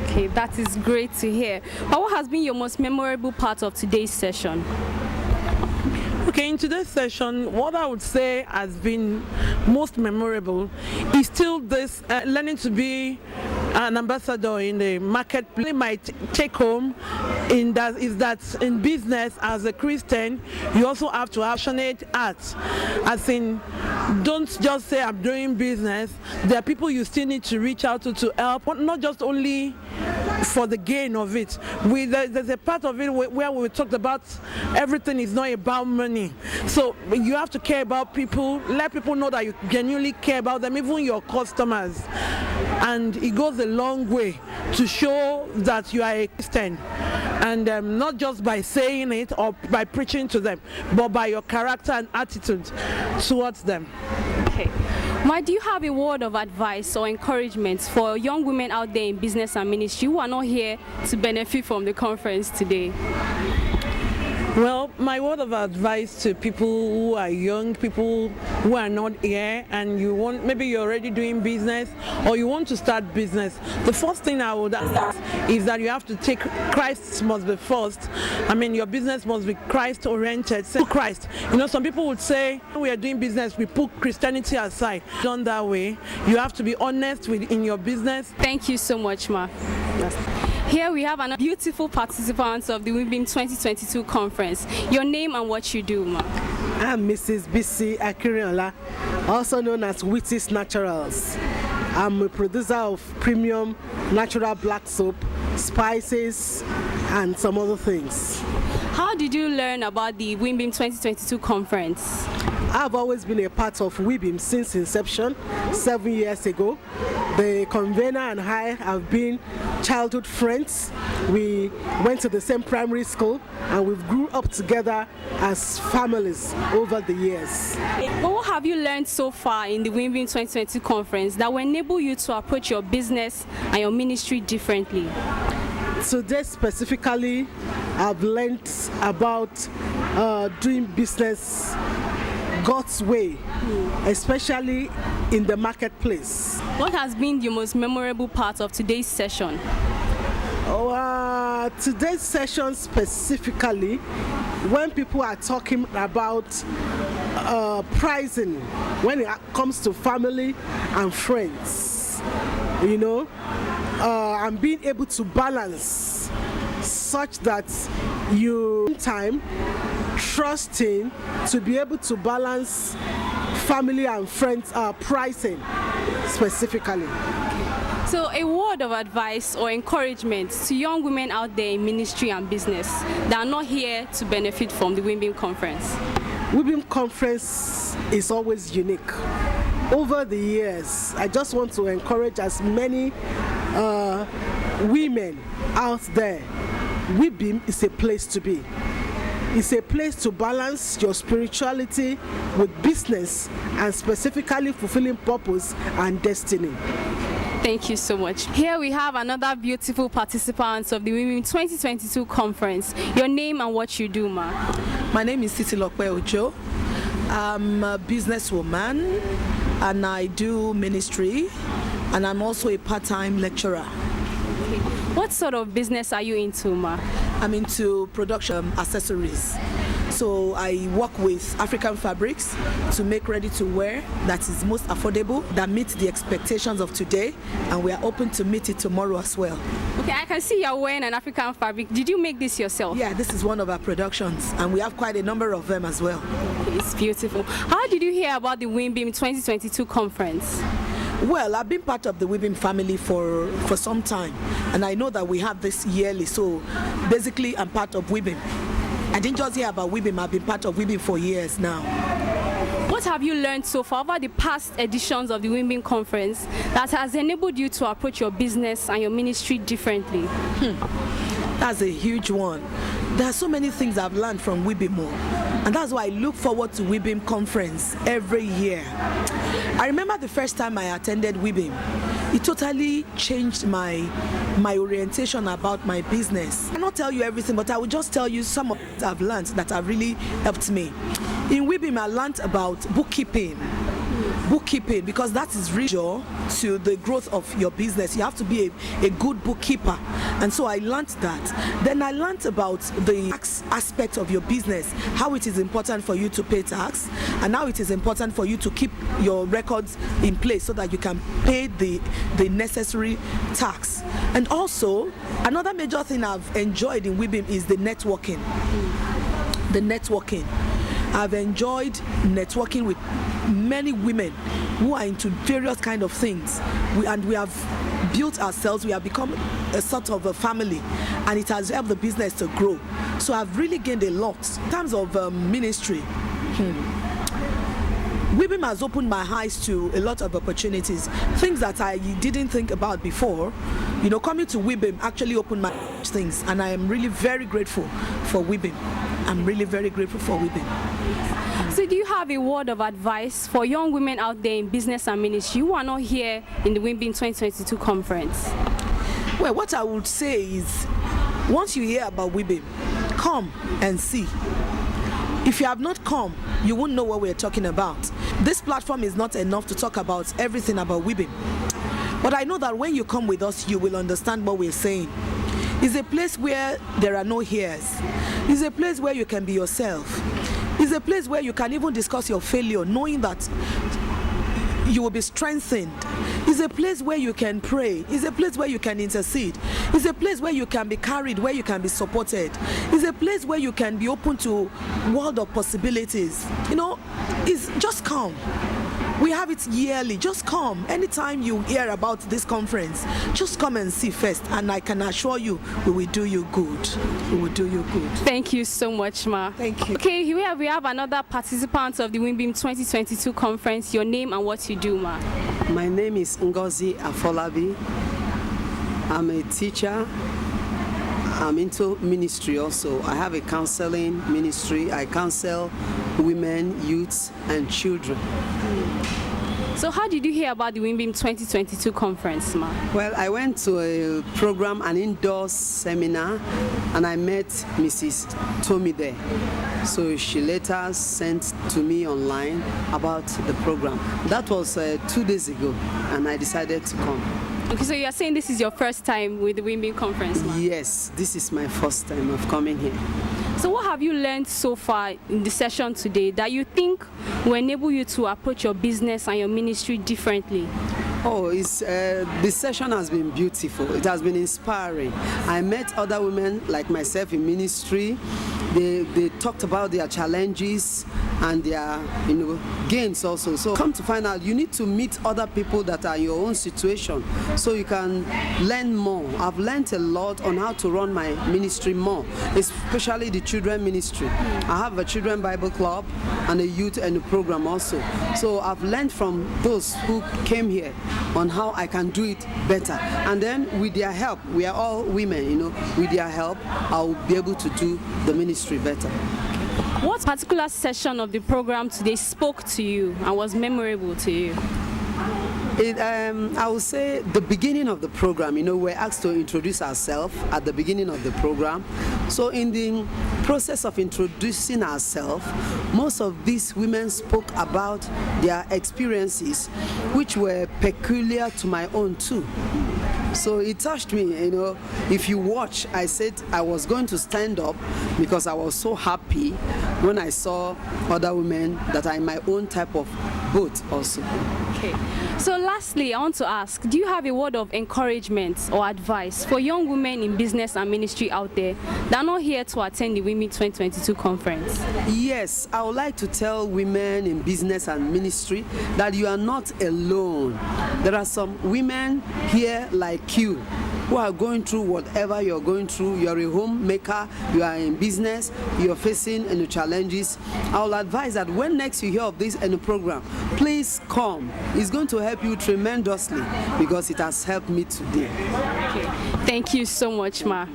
Okay, that is great to hear. But what has been your most memorable part of today's session? Okay, in today's session, what I would say has been most memorable is still this learning to be an ambassador in the marketplace. My take home in that is that in business, as a Christian, you also have to have passionate heart. As in, don't just say I'm doing business. There are people you still need to reach out to help, not just only for the gain of it. There's a part of it where we talked about everything is not about money. So you have to care about people, let people know that you genuinely care about them, even your customers. And it goes a long way to show that you are a Christian. And not just by saying it or by preaching to them, but by your character and attitude towards them. Okay. Why do you have a word of advice or encouragement for young women out there in business and ministry who are not here to benefit from the conference today? Well, my word of advice to people who are young, people who are not here, and maybe you're already doing business or you want to start business, the first thing I would ask is that you have to take Christ must be first. Your business must be Christ oriented. Say Christ. Some people would say when we are doing business, we put Christianity aside. Done that way, you have to be honest in your business. Thank you so much, Ma. Here we have another beautiful participants of the Wimbim 2022 conference. Your name and what you do, Ma? I'm Mrs. BC Akiriola, also known as Witty's Naturals. I'm a producer of premium natural black soap, spices, and some other things. How did you learn about the Wimbim 2022 conference? I've always been a part of Wibim since inception 7 years ago. The convener and I have been childhood friends. We went to the same primary school and we've grew up together as families over the years. What have you learned so far in the Wimbim 2022 conference that will enable you to approach your business and your ministry differently? Today specifically, I've learned about doing business God's way, especially in the marketplace. What has been your most memorable part of today's session? Today's session specifically, when people are talking about pricing, when it comes to family and friends, and being able to balance such that you time trusting to be able to balance family and friends pricing specifically. So a word of advice or encouragement to young women out there in ministry and business that are not here to benefit from the Wimbim conference. Wimbim conference is always unique. Over the years, I just want to encourage as many women out there. Wimbim is a place to be. It's a place to balance your spirituality with business and specifically fulfilling purpose and destiny. Thank you so much. Here we have another beautiful participant of the Wimbim 2022 conference. Your name and what you do, Ma? My name is Titi Lokwe Ojo. I'm a businesswoman and I do ministry, and I'm also a part-time lecturer. What sort of business are you into, Ma? I'm into production accessories. So I work with African fabrics to make ready to wear that is most affordable, that meets the expectations of today, and we are open to meet it tomorrow as well. Okay, I can see you're wearing an African fabric. Did you make this yourself? Yeah, this is one of our productions, and we have quite a number of them as well. Okay, it's beautiful. How did you hear about the Wimbim 2022 conference? Well, I've been part of the Weaving family for some time, and I know that we have this yearly, so basically I'm part of Weaving. I didn't just hear about Weaving, I've been part of Weaving for years now. What have you learned so far over the past editions of the Weaving Conference that has enabled you to approach your business and your ministry differently? That's a huge one. There are so many things I've learned from Weaving more, and that's why I look forward to Weaving Conference every year. I remember the first time I attended Weaving, it totally changed my orientation about my business. I cannot tell you everything, but I will just tell you some of what I've learned that have really helped me. In Weaving, I learned about bookkeeping, because that is real to the growth of your business. You have to be a good bookkeeper, and so I learned that. Then I learned about the tax aspect of your business, how it is important for you to pay tax, and how it is important for you to keep your records in place so that you can pay the necessary tax. And also, another major thing I've enjoyed in Weaving is the networking. I've enjoyed networking with many women who are into various kind of things, and we have built ourselves. We have become a sort of a family, and it has helped the business to grow. So I've really gained a lot in terms of ministry. Weaving has opened my eyes to a lot of opportunities, things that I didn't think about before. You know, coming to Weaving actually opened my things, and I am really very grateful for Weaving. I'm really very grateful for Weaving. So do you have a word of advice for young women out there in business and ministry who are not here in the Weaving 2022 conference? Well, what I would say is, once you hear about Weaving, come and see. If you have not come, you won't know what we're talking about. This platform is not enough to talk about everything about Weaving. But I know that when you come with us, you will understand what we're saying. It's a place where there are no hears. It's a place where you can be yourself. It's a place where you can even discuss your failure, knowing that you will be strengthened. It's a place where you can pray. It's a place where you can intercede. It's a place where you can be carried, where you can be supported. It's a place where you can be open to world of possibilities. You know, it's just come. We have it yearly. Just come. Anytime you hear about this conference, just come and see first, and I can assure you, we will do you good. We will do you good. Thank you so much, ma. Thank you. Okay, here we have another participant of the Weaving 2022 conference. Your name and what you do, ma. My name is Ngozi Afolabi. I'm a teacher. I'm into ministry also. I have a counseling ministry. I counsel women, youths, and children. So how did you hear about the Weaving 2022 conference, ma? Well, I went to a program, an indoor seminar, and I met Mrs. Tommy there. So she later sent to me online about the program. That was 2 days ago, and I decided to come. Okay, so you are saying this is your first time with the Weaving conference, ma? Yes, this is my first time of coming here. So what have you learned so far in the session today that you think will enable you to approach your business and your ministry differently? Oh, this session has been beautiful. It has been inspiring. I met other women like myself in ministry. They talked about their challenges and their gains also. So come to find out, you need to meet other people that are in your own situation so you can learn more. I've learned a lot on how to run my ministry more, especially the children ministry. I have a children Bible club and a youth and a program also. So I've learned from those who came here on how I can do it better. And then with their help, we are all women, with their help, I'll be able to do the ministry better. What particular session of the program today spoke to you and was memorable to you? I would say the beginning of the program, we're asked to introduce ourselves at the beginning of the program. So in the process of introducing ourselves, most of these women spoke about their experiences, which were peculiar to my own too. So it touched me, if you watch, I said I was going to stand up because I was so happy when I saw other women that are in my own type of both also. Okay. So lastly, I want to ask, do you have a word of encouragement or advice for young women in business and ministry out there that are not here to attend the Women 2022 conference? Yes, I would like to tell women in business and ministry that you are not alone. There are some women here like you who are going through whatever you're going through. You're a homemaker, you are in business, you're facing any challenges. I will advise that when next you hear of this in a program, please come. It's going to help you tremendously because it has helped me today. Okay. Thank you so much, Ma.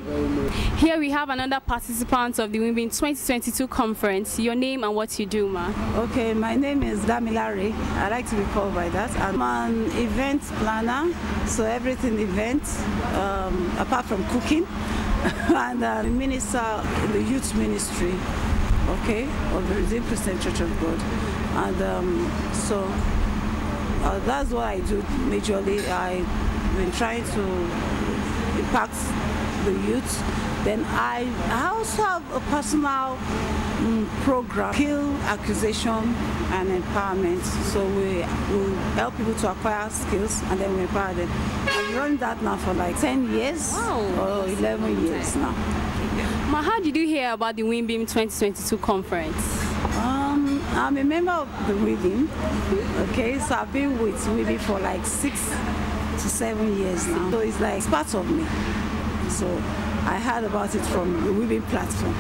Here we have another participant of the Women 2022 conference. Your name and what you do, Ma. Okay, my name is Damilare. I like to be called by that. I'm an event planner, so everything events, apart from cooking, and minister in the youth ministry, okay, of the Redeemed Christian Church of God. And so that's what I do majorly. I've been trying to impact the youth. Then I also have a personal program, skill acquisition and empowerment. So we help people to acquire skills and then we empower them. I've run that now for like 10 years or 11 years now. Ma, how did you hear about the WIMBIM 2022 conference? I'm a member of the WIMBIM. Okay, so I've been with WIMBIM for like 6 to 7 years now. So it's like it's part of me. So I heard about it from the WIMBIM platform.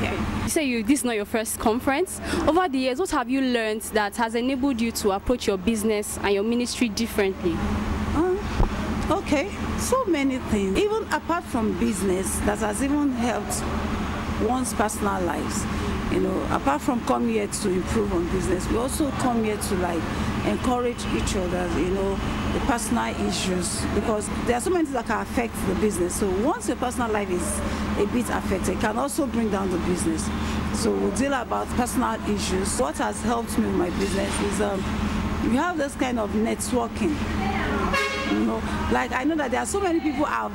Yeah. You say this is not your first conference. Over the years, what have you learned that has enabled you to approach your business and your ministry differently? Okay, so many things. Even apart from business, that has even helped one's personal lives. You know, apart from coming here to improve on business, we also come here to like encourage each other, you know, the personal issues, because there are so many things that can affect the business. So once your personal life is a bit affected, it can also bring down the business. So we deal about personal issues. What has helped me with my business is we have this kind of networking. You know, like I know that there are so many people I've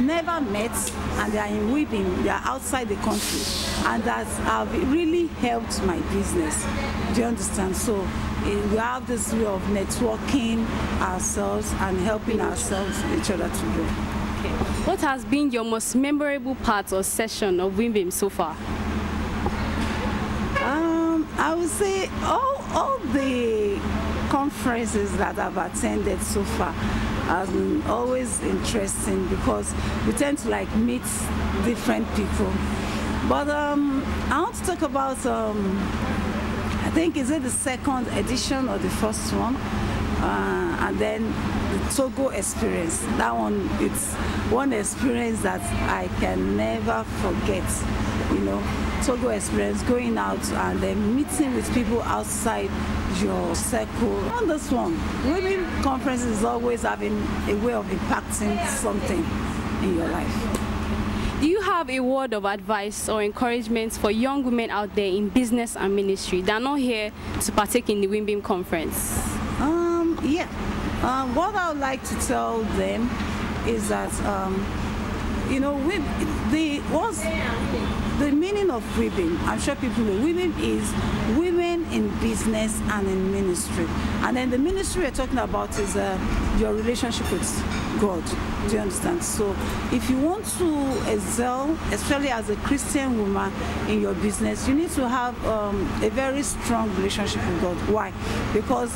never met and they are in WIMBIM, they are outside the country, and that have really helped my business. Do you understand? So we have this way of networking ourselves and helping ourselves, each other to grow. Okay. What has been your most memorable part or session of WIMBIM so far? I would say all the conferences that I've attended so far has been always interesting because we tend to like meet different people. But I want to talk about I think is it the second edition or the first one, and then the Togo experience. That one, it's one experience that I can never forget. You know, Togo experience, going out and then meeting with people outside your circle. On this one, women conferences is always having a way of impacting something in your life. Do you have a word of advice or encouragement for young women out there in business and ministry that are not here to partake in the WIMBIM conference? What I would like to tell them is that you know, the meaning of WIMBIM, I'm sure people know, WIMBIM is women in business and in ministry. And then the ministry we're talking about is your relationship with God. Do you understand? So if you want to excel, especially as a Christian woman in your business, you need to have a very strong relationship with God. Why? Because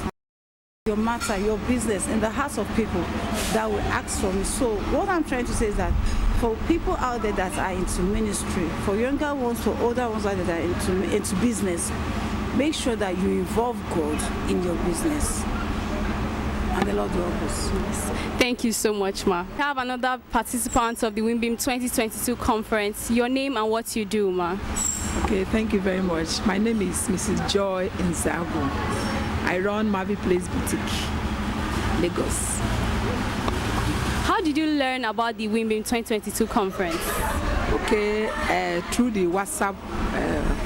your matter, your business in the hearts of people that will ask from you. So what I'm trying to say is that for people out there that are into ministry, for younger ones, for older ones out there that are into business, make sure that you involve God in your business. And the Lord will help us. Yes. Thank you so much, Ma. We have another participant of the WIMBIM 2022 conference. Your name and what you do, Ma. Okay, thank you very much. My name is Mrs. Joy Nzago. I run Mavi Place Boutique, Lagos. How did you learn about the WIMBIM 2022 conference? Okay, through the WhatsApp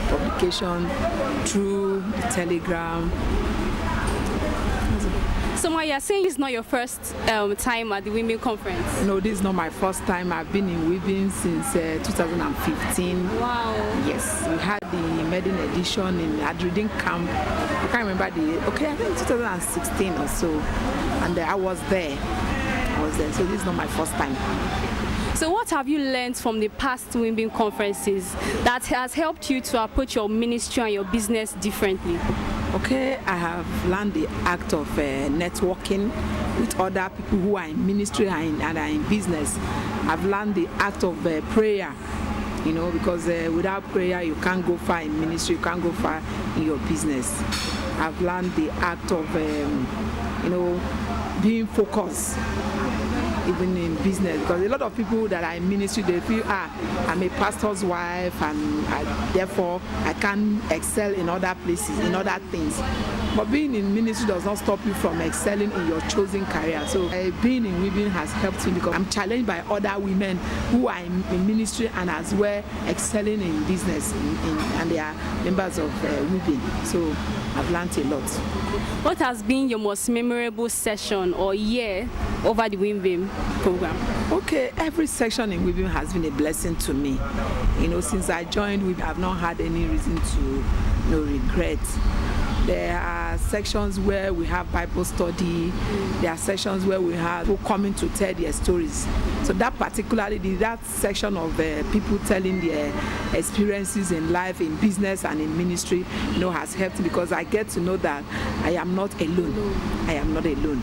publication, through the Telegram. So, Ma, you're saying it's not your first time at the WIMBIM conference? No, this is not my first time. I've been in WIMBIM since 2015. Wow. Yes. Yes, we had the maiden edition in Adrenaline Camp. I can't remember I think 2016 or so. And I was there. So this is not my first time. So what have you learned from the past Wimbim conferences that has helped you to approach your ministry and your business differently? Okay, I have learned the act of networking with other people who are in ministry and are in business. I've learned the act of prayer, because without prayer you can't go far in ministry, you can't go far in your business. I've learned the act of, being focused even in business, because a lot of people that are in ministry, they feel I'm a pastor's wife and therefore I can't excel in other places, in other things. But being in ministry does not stop you from excelling in your chosen career. So being in Wimbim has helped me because I'm challenged by other women who are in ministry and as well excelling in business and they are members of Wimbim. So I've learned a lot. What has been your most memorable session or year over the Wimbim program? Okay, every session in Wimbim has been a blessing to me. Since I joined Wimbim, I've not had any reason to regret. There are sections where we have Bible study. There are sections where we have people coming to tell their stories. So that section of people telling their experiences in life, in business and in ministry, has helped me because I get to know that I am not alone. I am not alone.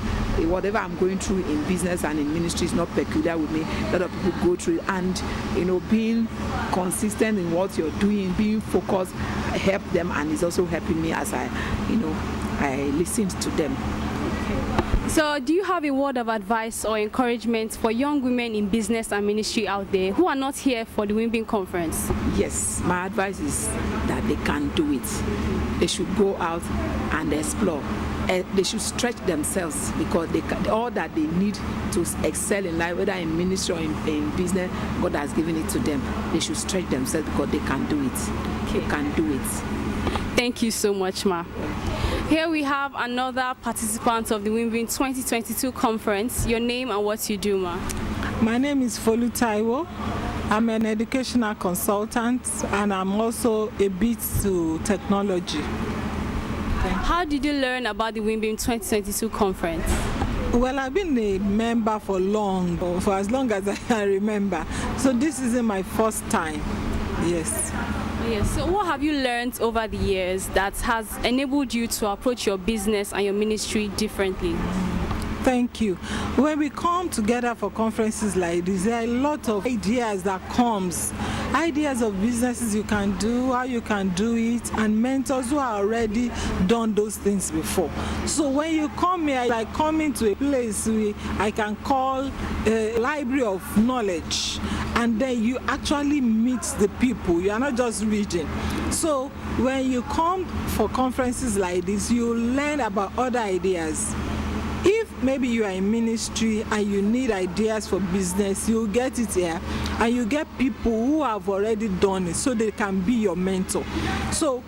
Whatever I'm going through in business and in ministry is not peculiar with me. A lot of people go through it, and being consistent in what you're doing, being focused, help them, and it's also helping me as I listened to them. So do you have a word of advice or encouragement for young women in business and ministry out there who are not here for the Wimbim conference? Yes, my advice is that they can do it. They should go out and explore. They should stretch themselves because all that they need to excel in life, whether in ministry or in business, God has given it to them. They should stretch themselves because they can do it. They can do it. Thank you so much, Ma. Here we have another participant of the Wimbim 2022 conference. Your name and what you do, Ma? My name is Folu Taiwo. I'm an educational consultant and I'm also a bit to technology. How did you learn about the Wimbim 2022 conference? Well, I've been a member for as long as I can remember. So this isn't my first time. Yes. Yes. So what have you learned over the years that has enabled you to approach your business and your ministry differently? Thank you. When we come together for conferences like this, there are a lot of ideas that comes. Ideas of businesses you can do, how you can do it, and mentors who are already done those things before. So when you come here, like coming to a place I can call a library of knowledge, and then you actually meet the people. You are not just reading. So when you come for conferences like this, you learn about other ideas. If maybe you are in ministry and you need ideas for business, you get it here, and you get people who have already done it so they can be your mentor. So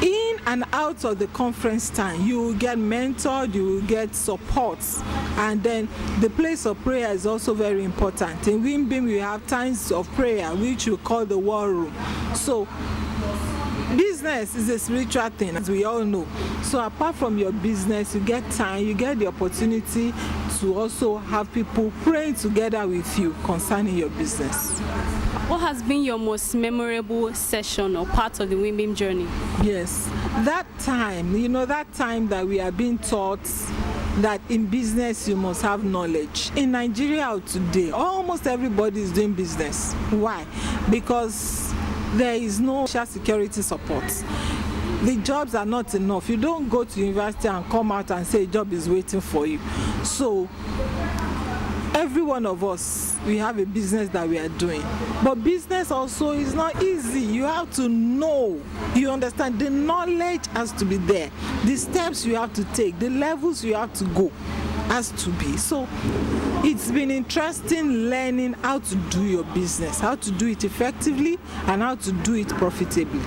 in and out of the conference time, you will get mentored, you will get support, and then the place of prayer is also very important. In Wimbim, we have times of prayer, which we call the war room. So business is a spiritual thing, as we all know. So apart from your business, you get time, you get the opportunity to also have people praying together with you concerning your business. What has been your most memorable session or part of the Wimbim journey? Yes, that time that we are being taught that in business you must have knowledge. In Nigeria today, almost everybody is doing business. Why? Because there is no social security support. The jobs are not enough. You don't go to university and come out and say a job is waiting for you. So every one of us, we have a business that we are doing. But business also is not easy. You have to know. You understand? The knowledge has to be there. The steps you have to take, the levels you have to go has to be. So it's been interesting learning how to do your business, how to do it effectively and how to do it profitably.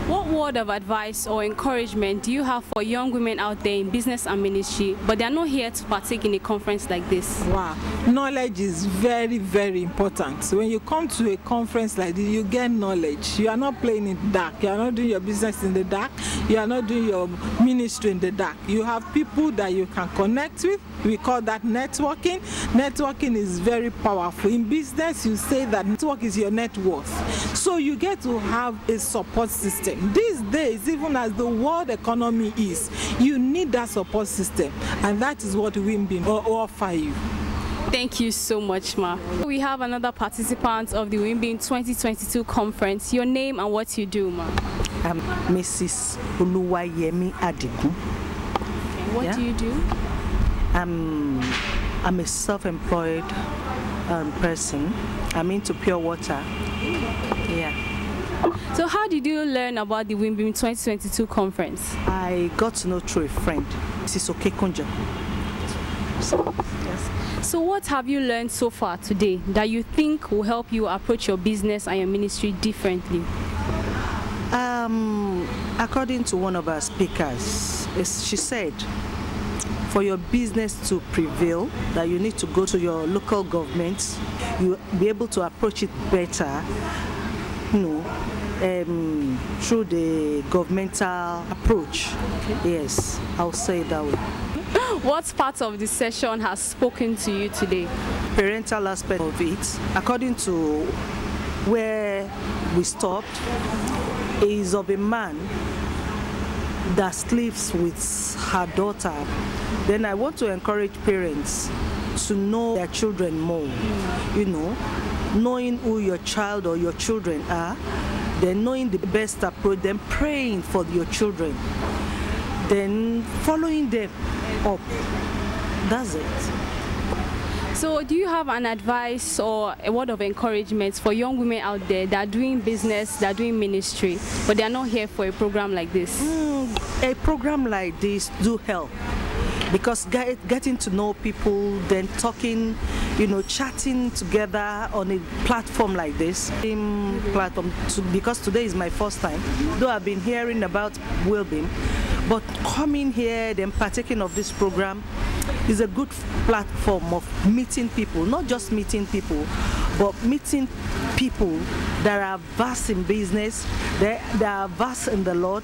What word of advice or encouragement do you have for young women out there in business and ministry, but they are not here to partake in a conference like this? Wow, knowledge is very, very important. So when you come to a conference like this, you get knowledge. You are not playing in the dark. You are not doing your business in the dark. You are not doing your ministry in the dark. You have people that you can connect with. We call that networking. Networking is very powerful. In business, you say that network is your net worth. So you get to have a support system. These days, even as the world economy is, you need that support system. And that is what Wimbim offer you. Thank you so much, Ma. We have another participant of the Wimbim 2022 conference. Your name and what you do, Ma? I'm Mrs. Oluwayemi Adigun. Okay, what do you do? I'm a self-employed person. I'm into pure water. Yeah. So how did you learn about the Wimbim 2022 conference? I got to know through a friend, Mrs. Okekunja. So what have you learned so far today that you think will help you approach your business and your ministry differently? According to one of our speakers, she said, for your business to prevail, that you need to go to your local government, you'll be able to approach it better, through the governmental approach. Okay. Yes, I'll say it that way. What part of the session has spoken to you today? Parental aspect of it, according to where we stopped, is of a man that sleeps with her daughter. Then I want to encourage parents to know their children more, knowing who your child or your children are, then knowing the best approach, then praying for your children, then following them up. That's it. So do you have an advice or a word of encouragement for young women out there that are doing business, that are doing ministry, but they are not here for a program like this? A program like this do help, because getting to know people, then talking, chatting together on a platform like this, because today is my first time, though I've been hearing about Wimbim, but coming here, then partaking of this program is a good platform of meeting people, not just meeting people, but meeting people that are vast in business, that are vast in the Lord,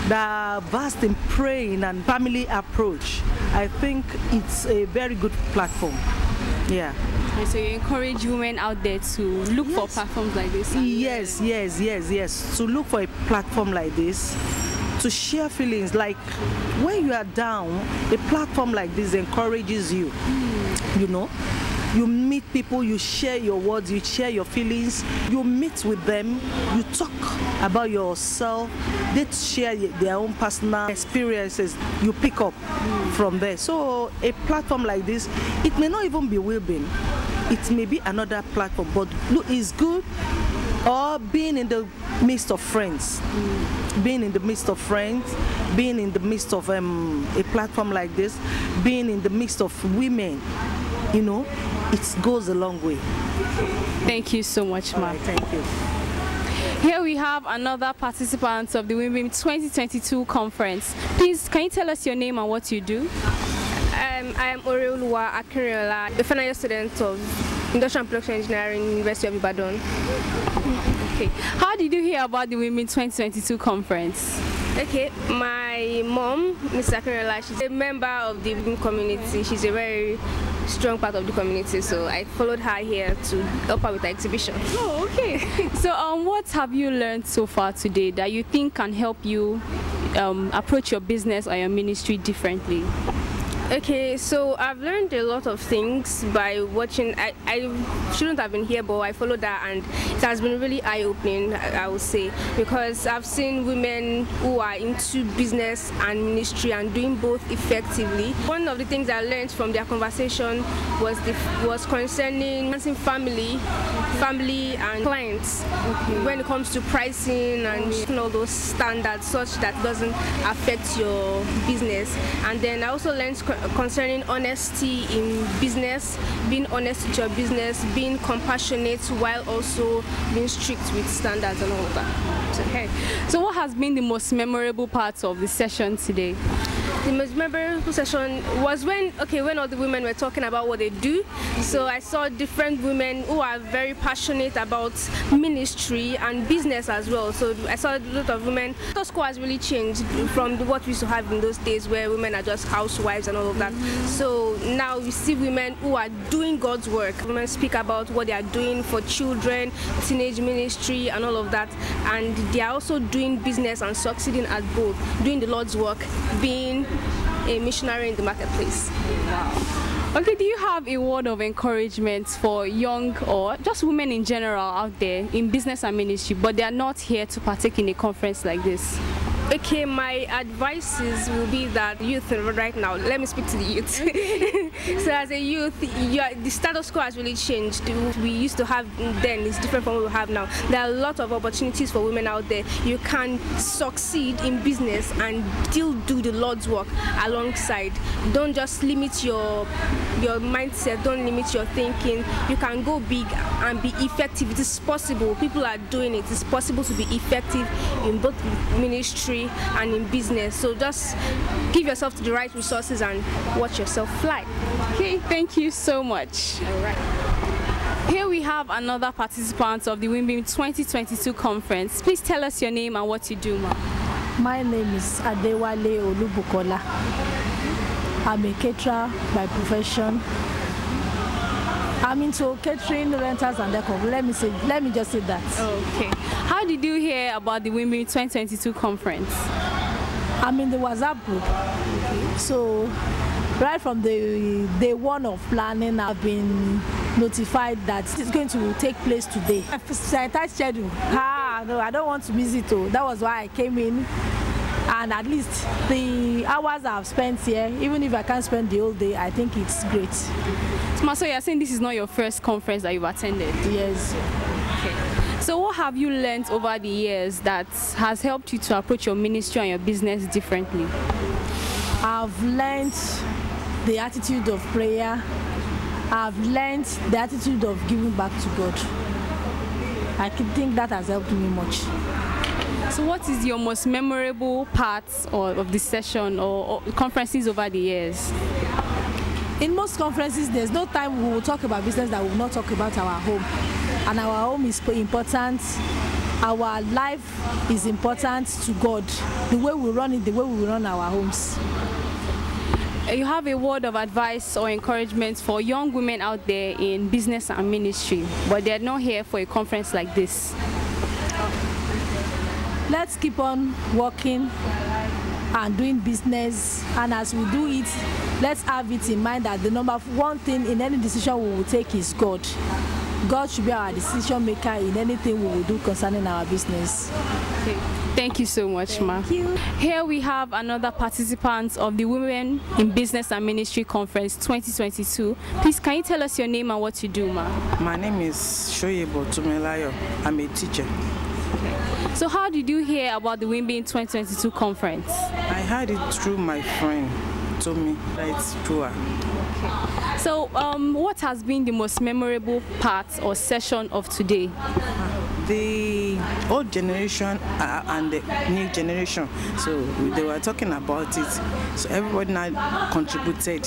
that are vast in praying and family approach. I think it's a very good platform. Yeah. And so you encourage women out there to look for platforms like this? Yes. To look for a platform like this, to share feelings. Like when you are down, a platform like this encourages you. You meet people, you share your words, you share your feelings, you meet with them, you talk about yourself, they share their own personal experiences, you pick up from there. So a platform like this, it may not even be Wimbim, it may be another platform, but look, it's good. Or being in the midst of friends, being in the midst of a platform like this, being in the midst of women, it goes a long way. Thank you so much, Ma. Right, thank you. Here we have another participant of the Wimbim 2022 conference. Please, can you tell us your name and what you do? I am Oreoluwa Akinriola, the final year student of Industrial and Production Engineering, University of Ibadan. Okay. How did you hear about the Wimbim 2022 conference? Okay, my mom, Mrs. Akinriola, she's a member of the Wimbim community. She's a very strong part of the community, so I followed her here to help her with the exhibition. Oh, okay. So what have you learned so far today that you think can help you approach your business or your ministry differently? Okay, so I've learned a lot of things by watching. I shouldn't have been here, but I followed that, and it has been really eye-opening, I would say, because I've seen women who are into business and ministry and doing both effectively. One of the things I learned from their conversation was concerning family and clients, when it comes to pricing and all those standards, such that doesn't affect your business. And then I also learned concerning honesty in business, being honest with your business, being compassionate while also being strict with standards and all of that. Okay. So what has been the most memorable part of the session today? The most memorable session was when all the women were talking about what they do. So I saw different women who are very passionate about ministry and business as well. So I saw a lot of women. The school has really changed from what we used to have in those days where women are just housewives and all of that. So now we see women who are doing God's work. Women speak about what they are doing for children, teenage ministry and all of that. And they are also doing business and succeeding at both, doing the Lord's work, being a missionary in the marketplace. Wow. Okay, do you have a word of encouragement for young or just women in general out there in business and ministry, but they are not here to partake in a conference like this? Okay, my advices will be that youth right now, let me speak to the youth. So as a youth, the status quo has really changed. We used to have then is different from what we have now. There are a lot of opportunities for women out there. You can succeed in business and still do the Lord's work alongside. Don't just limit your mindset, don't limit your thinking. You can go big and be effective. It is possible. People are doing it. It's possible to be effective in both ministry and in business. So just give yourself to the right resources and watch yourself fly. Okay, thank you so much. All right. Here we have another participant of the Wimbim 2022 conference. Please tell us your name and what you do, ma'am. My name is Adewale Olubukola. I'm a caterer by profession. I'm into catering, rentals, and decor. Let me just say that. Okay. How did you hear about the Wimbim 2022 conference? I'm in the WhatsApp group. Okay. So, right from the day one of planning, I've been notified that it's going to take place today. I tight schedule. No, I don't want to miss it. That was why I came in. And at least the hours I've spent here, even if I can't spend the whole day, I think it's great. So you're saying this is not your first conference that you've attended? Yes. Okay. So what have you learned over the years that has helped you to approach your ministry and your business differently? I've learned the attitude of prayer. I've learned the attitude of giving back to God. I think that has helped me much. So what is your most memorable part of the session or conferences over the years? In most conferences, there's no time we will talk about business that we will not talk about our home. And our home is important. Our life is important to God. The way we run it, the way we run our homes. You have a word of advice or encouragement for young women out there in business and ministry, but they're not here for a conference like this. Let's keep on working and doing business, and as we do it, let's have it in mind that the number one thing in any decision we will take is God. God should be our decision maker in anything we will do concerning our business. Okay. Thank you so much, ma. Thank you. Here we have another participant of the Women in Business and Ministry Conference 2022. Please, can you tell us your name and what you do, ma? My name is Shoyebo Tumelayo. I'm a teacher. So how did you hear about the Wimbim 2022 conference? I heard it through my friend. Told me that it's through her. Okay. So what has been the most memorable part or session of today? The old generation and the new generation, so they were talking about it, so everybody now contributed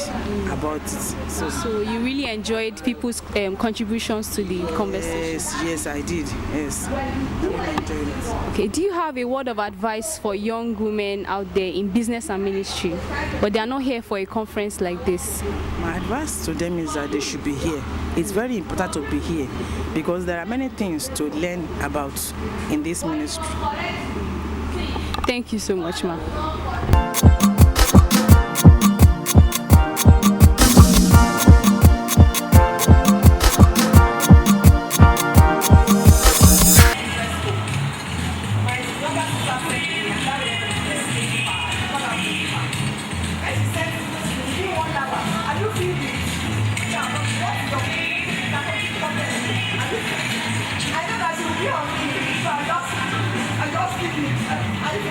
about it. So you really enjoyed people's contributions to the conversation? Yes, I did. Yes, I really enjoyed it. Okay, do you have a word of advice for young women out there in business and ministry, but they are not here for a conference like this? My advice to them is that they should be here. It's very important to be here because there are many things to learn about in this ministry. Thank you so much, ma'am.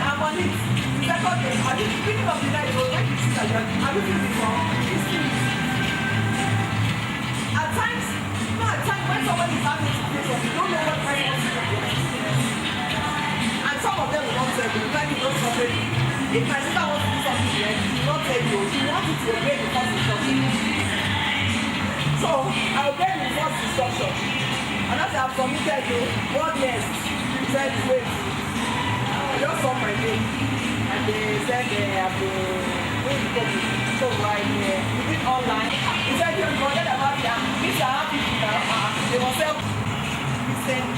I'm on it. thought at the beginning of the night, when you see that have you seen before? At times, when somebody is having to do something, you don't know what person wants to do. And some of them will not tell you, like you don't separate. If my sister wants to do something here, she will not tell you, she wants you to obey the first instruction. So, I obeyed the first instruction. And as I have submitted to what next, he said, wait. I just saw my name. And they said they have to so right here. You did online. He said, you forget about that. These are happy now. They were self. He said,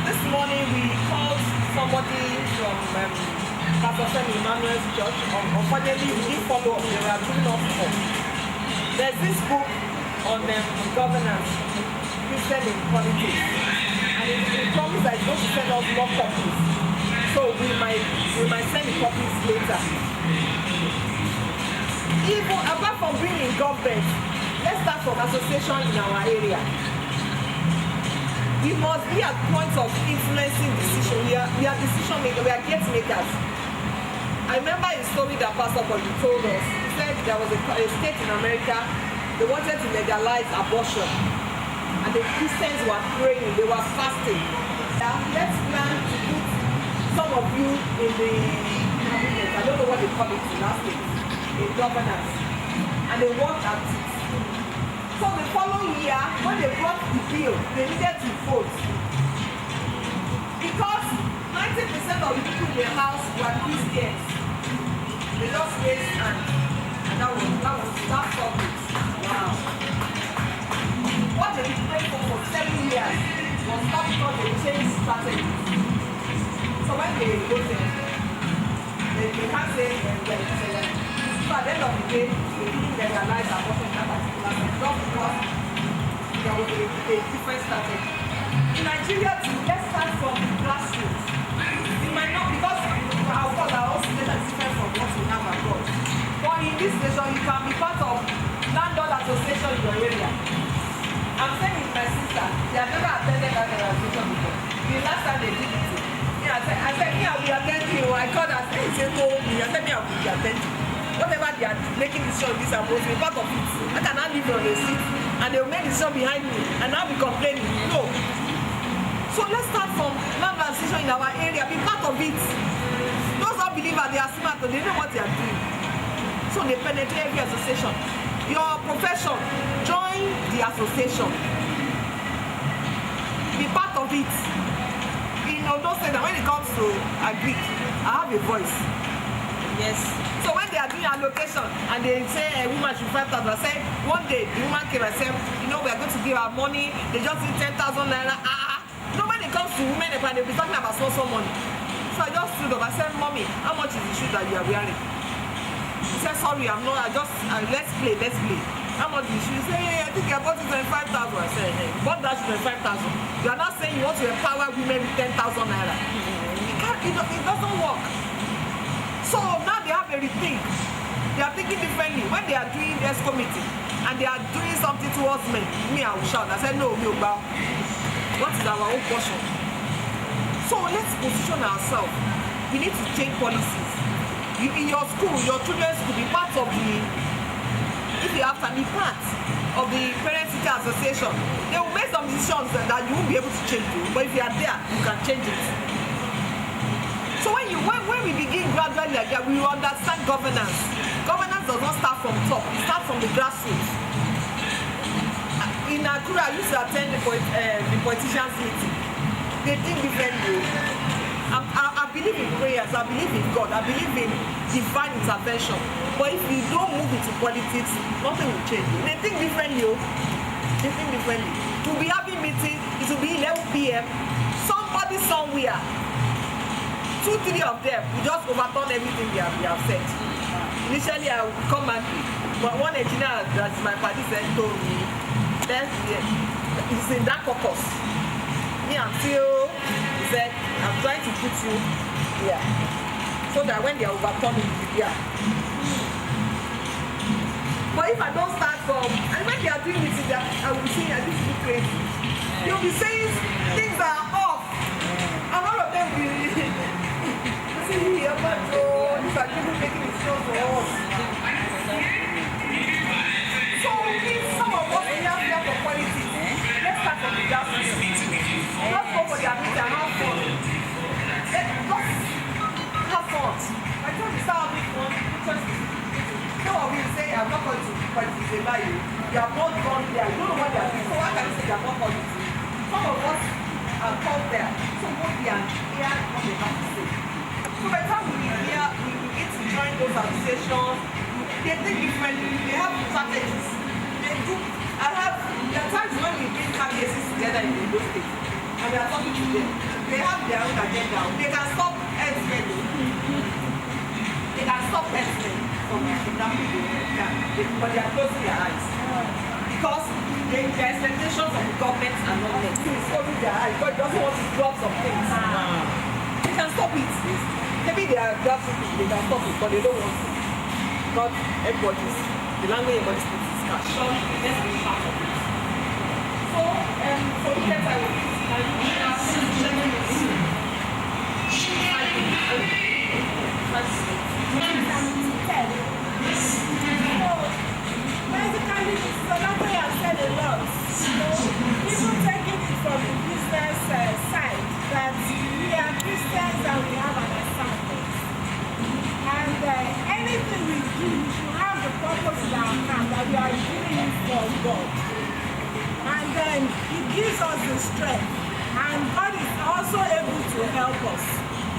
this morning we called somebody from Pastor Femi Emmanuel's church. Unfortunately, we didn't follow up. They were giving us hope. There's this book on governance, Christian in politics. And it promised that it's going to send us more copies. So we might send the copies later. Even apart from being in government, let's start from association in our area. We must be at points of influencing decision. We are decision makers, we are gate makers. I remember a story that Pastor Bobby told us. He said there was a state in America, they wanted to legalize abortion. And the Christians were praying, they were fasting. Now, let's plan to put some of you in the cabinet, I don't know what they call it in that state, in governance. And they worked at it. So the following year, when they brought the bill, they needed to vote. Because 90% of the people in the house were Christians. They just raised hands. And that stopped it. Wow. What they prayed for 7 years was not because they changed strategy. So when they voted, they can't say so at the end of the day, they didn't legalize abortion in that particular sense, not because there was a different strategy. In Nigeria too, let's start from the grassroots. It might not, because of course our own situation is different from what we have abroad. But in this nation, you can be part of landlord association in your area. I'm saying with my sister, they have never attended that association before. The last time they did it, I said, me, I will attend you. I called her, he said, oh, me, I said, me, I will attend you. Whatever they are making decision, this I'm supposed to be part of it. I cannot live on a seat and they will make decision behind me and I'll be complaining. No. So let's start from landlord association in our area, be part of it. Those who believe that they are smart, they know what they are doing. So they penetrate every association. Your profession, join the association. Be part of it. Don't say that when it comes to agric, I have a voice. Yes. So when they are doing allocation and they say a woman should 5,000, I say one day the woman came and said, we are going to give her money, they just need 10,000 naira. No, when it comes to women, they'll be talking about small money. So I just stood up, I said, Mommy, how much is the shoe that you are wearing? She said, sorry, I'm not, let's play. How much is the shoe? She said, hey, I think I bought it 25,000. I said, hey, you bought that shoe 25,000. You are not saying you want to empower women with 10,000 naira. It doesn't work. So now they have a rethink. They are thinking differently. When they are doing this committee and they are doing something towards me, I will shout. I said, no, what is our own portion? So let's position ourselves. We need to change policies. In your school, your children's school, be part of the, if you have to be part of the parent-teacher association, they will make some decisions that you won't be able to change. But if you are there, you can change it. So when we begin gradually like that, we will understand governance. Governance does not start from top; it starts from the grassroots. In Akura, I used to attend the politicians' meeting. They think differently. I believe in prayers. I believe in God. I believe in divine intervention. But if we don't move into politics, nothing will change. They think differently. They think differently. To be having meetings, it will be 11 p.m. Somebody somewhere. 2-3 of them will just overturn everything we have said. Initially, I would come angry, but one engineer that my party said told me, it's in that caucus. Me until he said, I'm trying to put you here, so that when they are overturning, you'll be here. But if I don't start from, and when they are doing this, I will be saying, this is crazy. You'll be saying things that are off, and all of them will be. These are giving quality, it's a lie. You have not gone there. You don't know what they are doing. So why can you say they are not quality? Some of us are called there. So what we are here, what they have to say. So by the time we get to join those associations, they think differently. They have strategies. They do. There are times when we bring cases together in those states, and we are talking to them. They have their own agenda. They can stop herdsmen. They can stop herdsmen from that people, but they are closing their eyes. Because the expectations of the government are not met. It's closing their eyes. God doesn't want to drop some things. They can stop it. Maybe they are grassroots, they can stop it, but they don't want to. Because the language everybody speaks is cash. So let's be part of it. So, for the next time, basically, so that way I've said a lot. People taking it from the business side, that we are Christians and we have an assignment. And anything we do, we should have the purpose in our heart that we are doing it for God. And then it gives us the strength. And God is also able to help us.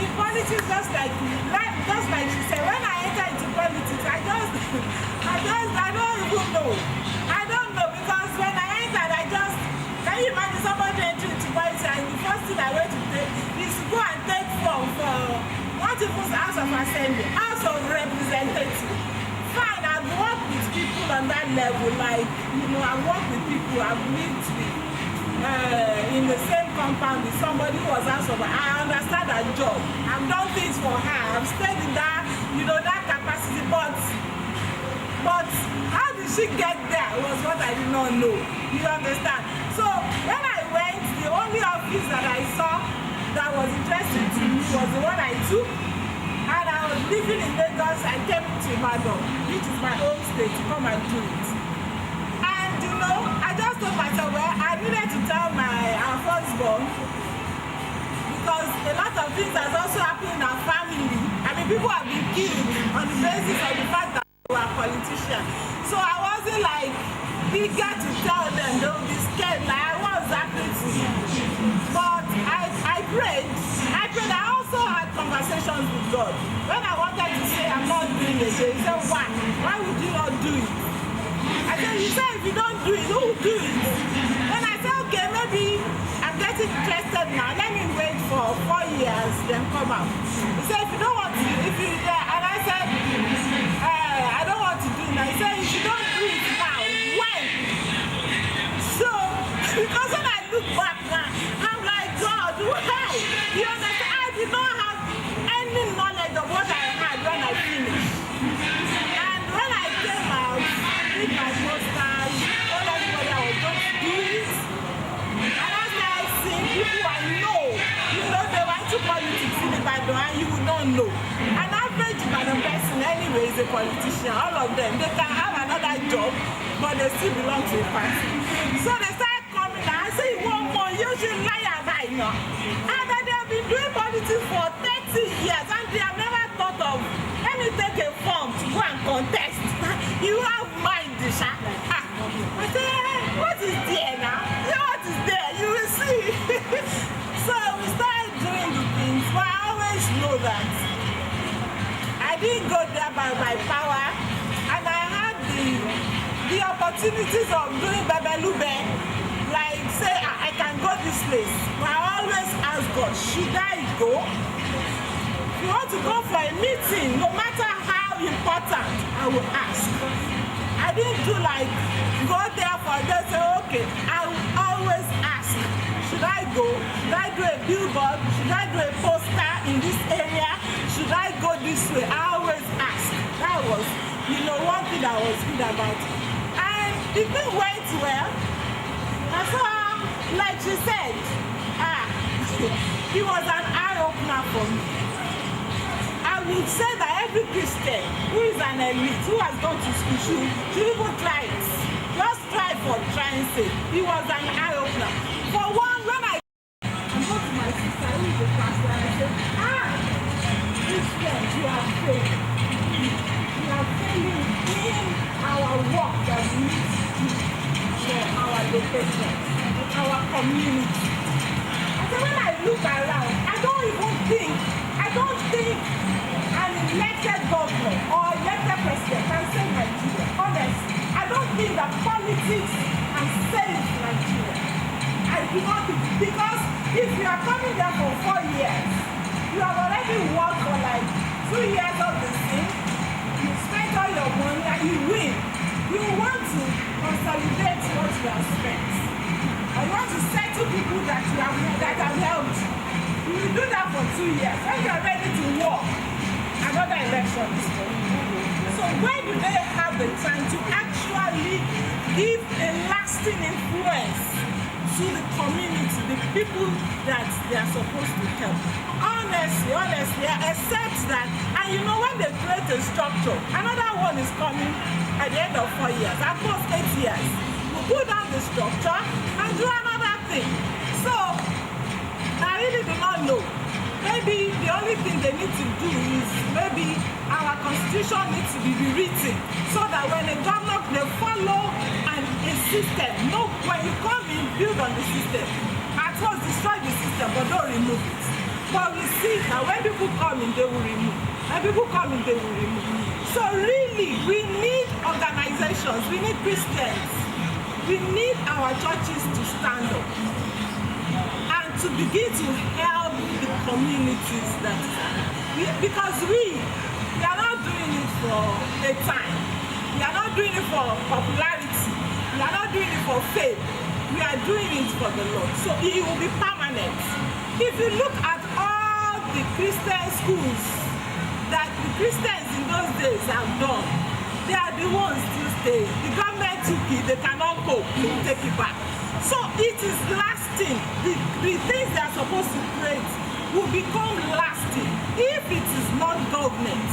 In politics, just like she said, when I enter into politics, I don't even know. I don't know, because when I entered, can you imagine somebody entering into politics and the first thing I went to take is to go and take form for not even House of Assembly, House of Representatives. Fine, I've worked with people on that level, like, I've worked with people, I've lived with in the same compound with somebody who was out of I understand that job. I've done things for her. I've stayed in that, that capacity. But how did she get there was what I did not know. You understand? So when I went, the only office that I saw that was interesting to me was the one I took. And I was living in Lagos. I came to Ibadan, which is my home state, to come and do it. I just told myself, well, I needed to tell our firstborn, because a lot of things has also happened in our family. I mean, people have been killed on the basis of the fact that we are politicians. So I wasn't like eager to tell them, don't be scared, like I was happy to. But I prayed. I also had conversations with God. When I wanted to say I'm not doing it, he said, why? Why would you not do it? I said, you say if you don't do it, who will do it? Then I said, okay, maybe I'm getting interested now. Let me wait for 4 years, then come out. He said, if you don't want to, and I said, I don't want to do it now. He said, if you don't do it now, when? So, because when I look back now, I'm like, God, why? You understand? I did not have any knowledge of what I had when I finished. And when I came out, did my posters, told everybody I was going to do it. And as I see people I know, they went to politics in Ibadan and you will not know. An average Ibadan person anyway is a politician, all of them. They can have another job, but they still belong to a party. So they started coming and I say, one more, you should lie about it now. And then they have been doing politics for 30 years and they have never thought of, let me take a form to go and contest. You have mind, Disha. I say, what is there now? What is there? You will see. So we started doing the things, but I always know that I didn't go there by my power, and I had the opportunities of doing Babelube, like say I can go this place. But I always ask God, should I go? If you want to go for a meeting, no matter how important, I will ask. I didn't do like go there for them, say okay. I will always ask, should I go? Should I do a billboard? Should I do a poster in this area? Should I go this way? I always ask. That was, one thing that was good about it. And the thing went well. And so, like she said, it was an eye-opener for me. I would say that every Christian who is an elite, who has gone to school, should even try it. Just try for trying sake. It was an eye-opener. For one, when I go to my sister, who is a pastor, and I say, Christians, you are failing. You are failing in our work that participation in our community. And so when I look around, I don't think an elected governor or elected president can save Nigeria. Honestly, I don't think that politics can save Nigeria. I do not think, because if you are coming there for 4 years, you have already worked for like 2 years of the thing, you spend all your money and you win. You want to consolidate what you have spent. And you want to settle people that have helped. You will do that for 2 years. When you are ready to work, another election is coming. So when do they have the time to actually give a lasting influence to the community, the people that they are supposed to help? Honestly, except that, and you know, when they create a structure, another one is coming at the end of 4 years, at most 8 years. We put down the structure and do another thing. So, I really do not know. Maybe the only thing they need to do is maybe our constitution needs to be rewritten so that when a government, they follow a system. No, when you come in, build on the system. At first, destroy the system, but don't remove it. But we see that when people come in, they will remove. When people come in, they will remove. So really, we need organizations, we need Christians, we need our churches to stand up and to begin to help the communities because we are not doing it for a time. We are not doing it for popularity. We are not doing it for fame. We are doing it for the Lord. So it will be permanent. If you look at all the Christian schools that the Christians in those days have done, they are the ones still staying. The government took it, they cannot cope, they will take it back. So it is lasting. The things they are supposed to create will become lasting if it is not government.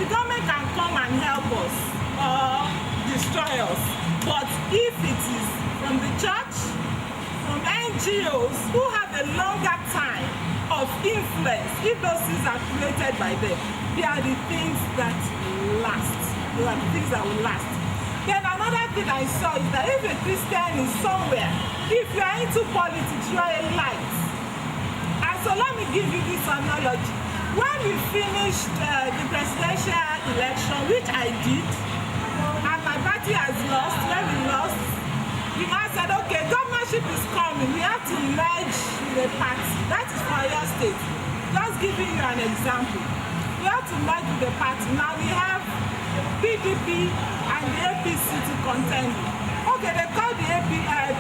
The government can come and help us or destroy us, but if it is from the church, from NGOs who have a longer time of influence, if those things are created by them, they are the things that last. They are the things that will last. Then another thing I saw is that if a Christian is somewhere, if you are into politics, you are a light. And so let me give you this analogy. When we finished the presidential election, which I did, and my party has lost, when we lost, we now said, okay, governorship is coming. We have to merge with a party. That is for your state. Just giving you an example. We have to merge with the party. Now we have PDP and the APC to contend. Okay, they call the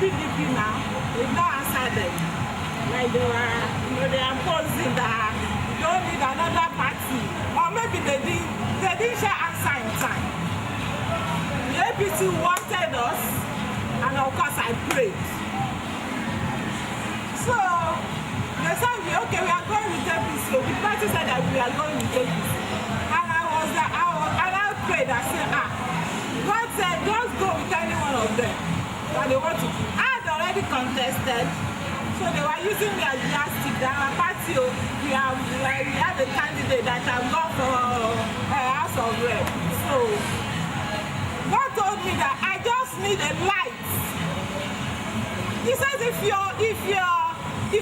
PDP now. They've not answered them. Like they were, they are posing that we don't need another party. Or maybe they didn't share answer in time. The APC wanted us, and of course I prayed. So they said, okay, we are going with APC. The party said that we are going with APC. And I prayed, I said, God said, just go with any one of them. But they want to. I had already contested, so they were using me as yardstick. That our party, we have a candidate that have gone for House of Rep. So God told me that I just need a light. He says if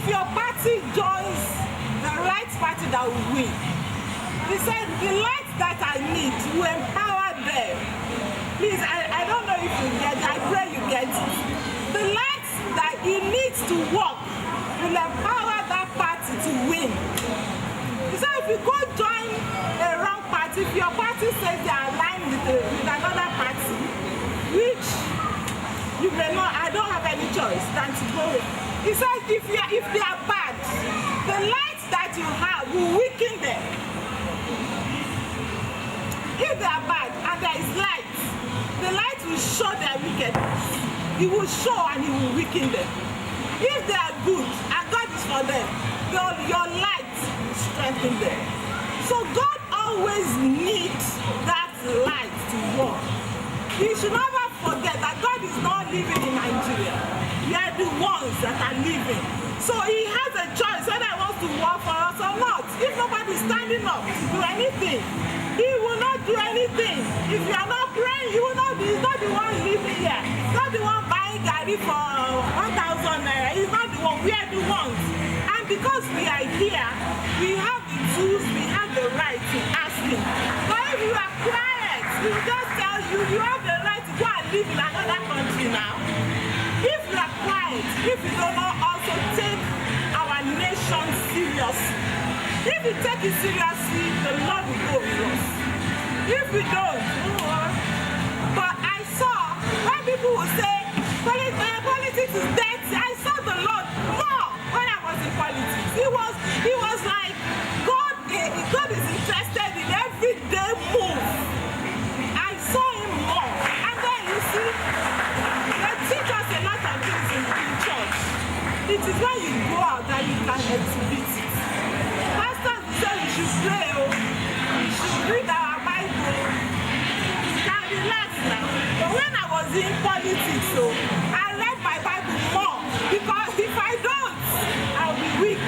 your party joins the right party that will win. He said the light that I need to empower them. Please, I don't know if you get it. I pray you get it. The light that he needs to work will empower that party to win. He said if you go join a wrong party, if your party says they are aligned with another party, which you may not, I don't have any choice than to go with. He said if they are bad, the light that you have will weaken them. If they are bad and there is light, the light will show their wickedness. It will show and it will weaken them. If they are good and God is for them, your light will strengthen them. So God always needs that light to work. You should never forget that God is not living in Nigeria. We are the ones that are living. So he has a choice whether he wants to work for us or not. If nobody is standing up to do anything, he will not do anything. If you are not praying, you will not be. He's not the one living here. He's not the one buying garri for 1,000 naira. It's not the one. We are the ones. And because we are here, we have the tools, we have the right to ask him. But if you are quiet, he will just tell you, you have the right to go and live in another country now. If you are quiet, if you do not also take our nation seriously, if you take it seriously, the Lord will go with us. If we don't, but I saw when people will say, politics is dirty. I saw the Lord more when I was in politics. He was like, God is interested in everyday move. I saw him more. And then you see, they teach us a lot of things in church. It is when you go out that you can exhibit it. Pastors say we should pray, we should read our Bible. You can relax now. But when I was in politics, I read my Bible more, because if I don't, I'll be weak.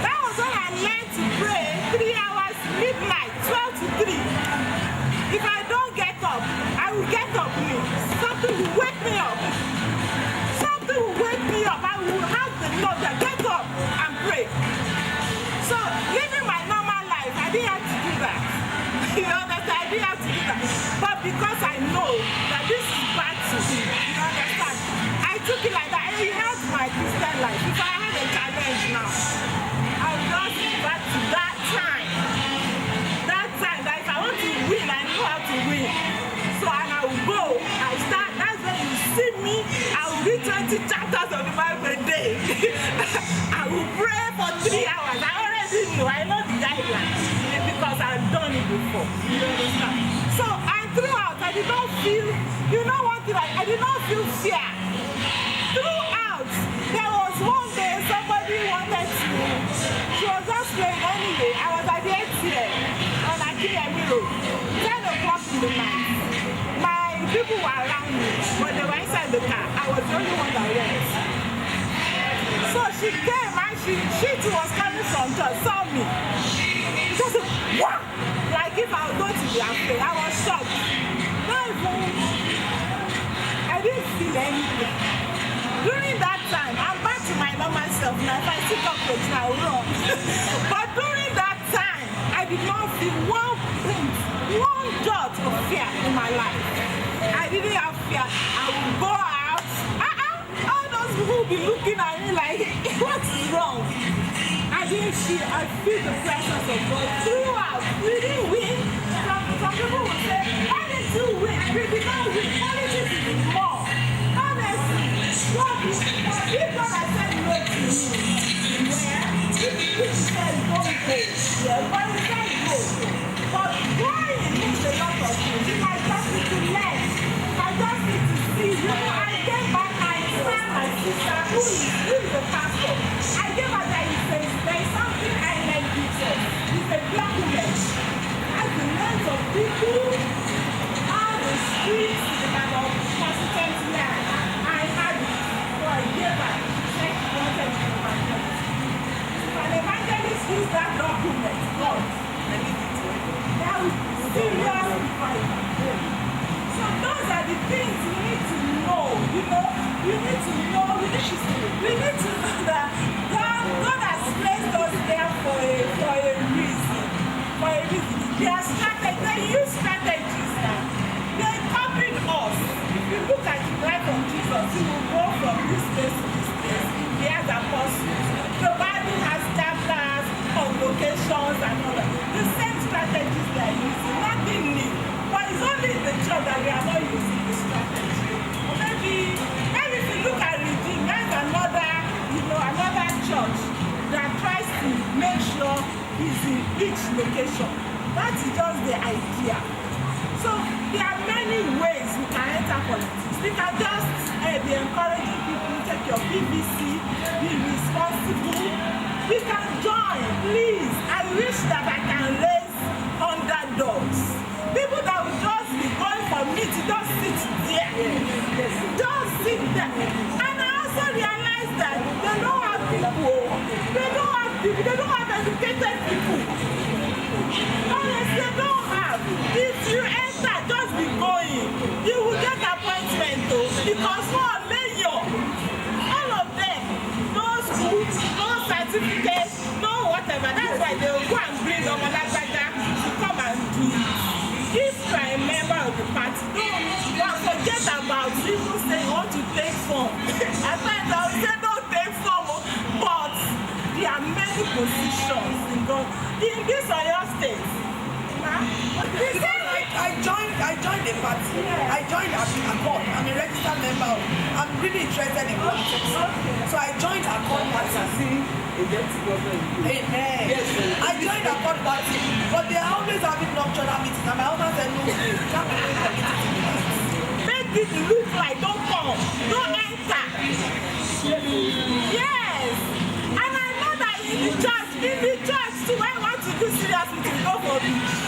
That was when I learned to pray 3 hours, midnight, 12 to 3. If I don't get up, I will get up. Something will wake me up. Something will wake me up. I will have the Lord that get up and pray. So, living my normal life, I didn't have to do that. You understand? I didn't have to do that. But because I know that this is bad to me, you understand? I took it like that, and it helped my Christian life. If I had a challenge now, I would just go back to that time. That time that if I want to win, I know how to win. So, and I will go, I'll start. That's when you see me, I will read 20 chapters of the Bible a day. I will pray for 3 hours. I already know, I know the guidelines, because I've done it before. You understand? So, and throughout, I did not feel, you know one thing, I did not feel fear. Throughout, there was one day somebody wanted to, she was just playing anyway. I was at the ATM on Akiyemi Road, 10 o'clock in the night. My people were around me, but they were inside the car. I was the only one that went. So she came and she too was coming from church, saw me. She just said, what? Like if I was going to be afraid. I was shocked. I didn't feel anything. During that time, I'm back to my normal self now. If I see cockroach now, I'll run. But during that time, I did not feel one jot of fear in my life. I didn't have fear. I would go out. All those people will be looking at me like, what is wrong? I didn't feel. I feel the presence of God throughout. We didn't win. Some people will say, why did you win? We did not win. Politics is more. Honestly, what is if God has said no to me, where? If he says don't go, yeah, but he said go. But going means a lot of things. I just need to learn. I just need to see. You know, I came back, I found my sister who is the pastor. I gave her that he says, there is something I like Jesus. It's a document. As the names of people, all the streets, the kind of constituent land, I had it. So I gave her. She wanted to do my best. If an evangelist use that document, God, I give it to him. That will seriously fight. So those are the things we need to know. You know, we need to know. We need to know that God has placed us there for a reason. For a reason. They use strategies now. They copied us. If you look at the life of Jesus, he will go from this place to this place. He has apostles. The Bible has chapters of locations and all that. The same strategies they are using. Nothing new. But it's only in the church that we are not using the strategy. Or maybe if you look at Redeem, there's another church that tries to make sure he's in each location. That is just the idea. So there are many ways we can enter politics. We can just be encouraging people, take your PVC, be responsible. We can join, please. I wish that I can raise underdogs. People that will just be going for me to just sit there. Just sit there. And I also realize that they don't have people. They don't have educated people. Honestly, they don't have. If you enter, just be going. You will get appointment though, because was not a mayor. All of them, no school, no certificate, no whatever. That's why they will go and bring Omalagbaja to come and do it. If you are a member of the party, don't forget about people saying want to take form. At times I will say don't take form, but there are many positions in this Oyo state. I joined the party. I joined Accord. I'm a registered member. I'm really interested in politics. So I joined Accord party. Amen. Yes, I joined Accord party, but they are always having nocturnal meetings. And my husband said, no, you can't be doing politics in the night. Make it look like don't come, don't enter. Yes. And I know that in the church too, when I want to do serious meeting, go for it.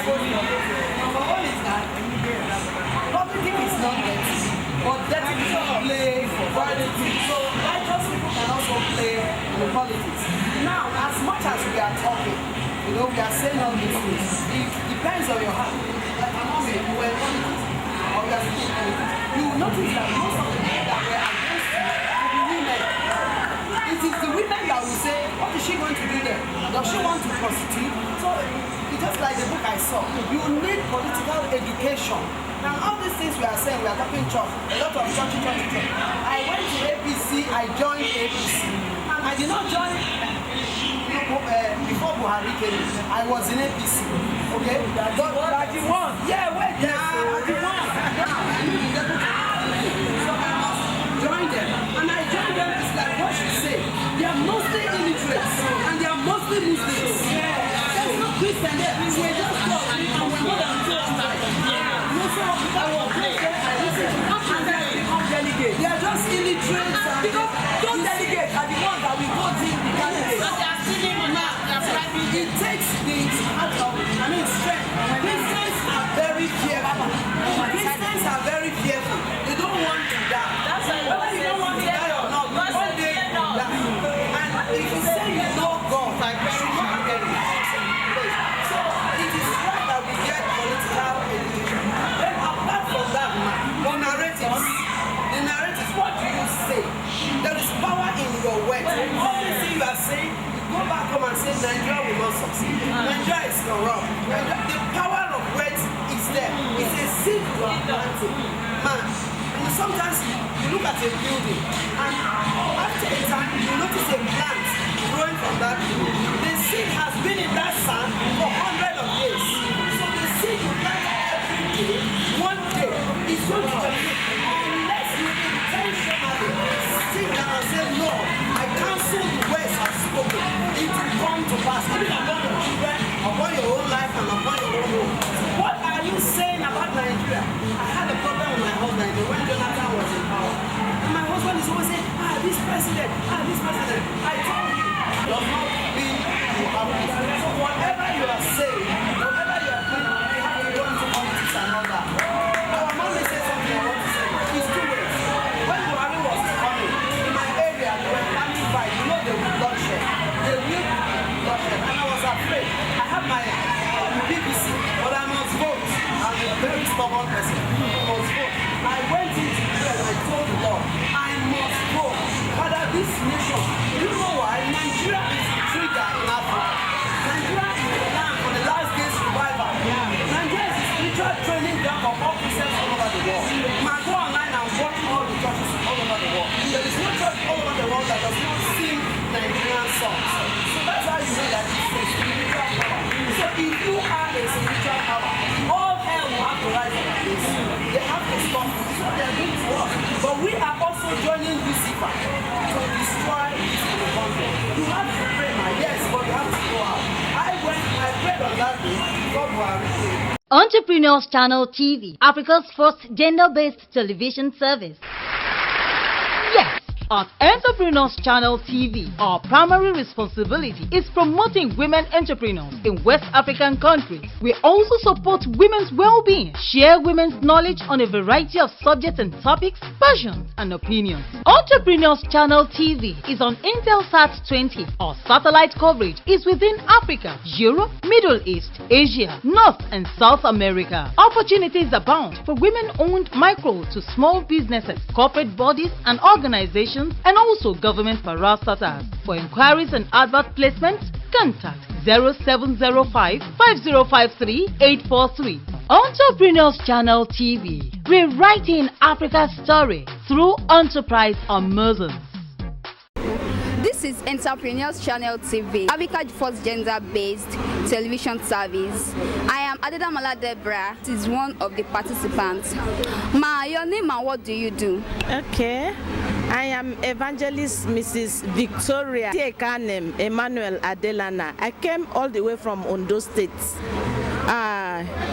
Number one is that politics is not dirty, but dirty people play politics. So righteous people can also play in politics. Now, as much as we are talking, we are saying all these things. It depends on your heart. Like my mom, you were in politics, or you are still in politics. You will notice that most of the people that were against you will be women. It is the women that will say, what is she going to do there? Does she want to prostitute? So it's just like the book I saw. You need political education. Now all these things we are saying, we are talking church, a lot of church. I went to APC, I joined APC. And I did not join before Buhari came. I was in APC. Okay? That's the one. Yeah, wait, that's the one. So I must join them. And I joined them, it's like what she said. They are mostly illiterates and they are mostly Muslims. There's no Christian there. We were just called and we're more than 200. No, so I was there. I listened to them and then become delegates. They are just illiterates. Because those delegates are the ones that we vote in the candidates. So they are stealing now. It takes the strength. Christians are very fearful. Christians are very fearful. They don't want to die. That's whether you don't want to die or not, one day you die. And if you say you know God, like you should not get it. So it is right that we get political education. Then apart from that, the narratives, what do you say? There is power in your words. All the things you are saying, go back home and say Nigeria will not succeed. Nigeria is corrupt. The power of words is there. It's a seed you are planting. Man, and sometimes you look at a building and after a time you notice a plant growing from that building. The seed has been in that sand for hundreds of years. So the seed you plant every day, one day, is going to germinate. Unless you intentionally sit down and say, no, I cancel the words I've spoken. It will come to pass. Even upon your children, upon your own life, and upon your own home. What are you saying about Nigeria? I had a problem with my husband when Jonathan was in power. And my husband is always saying, this president. I told you, does not mean you have it. So whatever you are saying, whatever you are doing, you have to go into politics and all that. Our mom may say something I want to say. It's two ways. When Buhari was coming, in my area, they were planning fight. You know they will bloodshed. They will bloodshed. And I was afraid. I have my BBC, but I must vote. I'm a very stubborn person. I must vote. I went into prayer and I told the Lord, I must vote. Father, this nation, you know why? Nigeria is the trigger in Africa. Nigeria is the land for the last days revival. Nigeria is the spiritual training ground for all Christians all over the world. You might go online and watch all the churches all over the world. There is no church all over the world that does not sing Nigerian songs. So that's how you know that it's a spiritual power. So if you are a spiritual power, all hell will have to rise up against you. They have to stop you. So they are doing to us. But we are also joining Lucifer to destroy this country. You have to pray, yes, but you have to go out. I prayed on that day, God will. Entrepreneurs Channel TV, Africa's first gender-based television service. Yes, at Entrepreneurs Channel TV, our primary responsibility is promoting women entrepreneurs in West African countries. We also support women's well-being, share women's knowledge on a variety of subjects and topics, passions and opinions. Entrepreneurs Channel TV is on Intelsat 20. Our satellite coverage is within Africa, Europe, Middle East, Asia, North and South America. Opportunities abound for women-owned micro to small businesses, corporate bodies and organizations, and also government parastatals. For inquiries and advert placements, contact 0705 5053 843. Entrepreneurs Channel TV, rewriting Africa's story through enterprise Amazons. This is Entrepreneurs Channel TV, Africa's first gender-based television service. I am Adedamala Deborah. This is one of the participants. Ma, your name and what do you do? Okay. I am Evangelist Mrs. Victoria Tiekanem Emmanuel Adelana. I came all the way from Ondo State.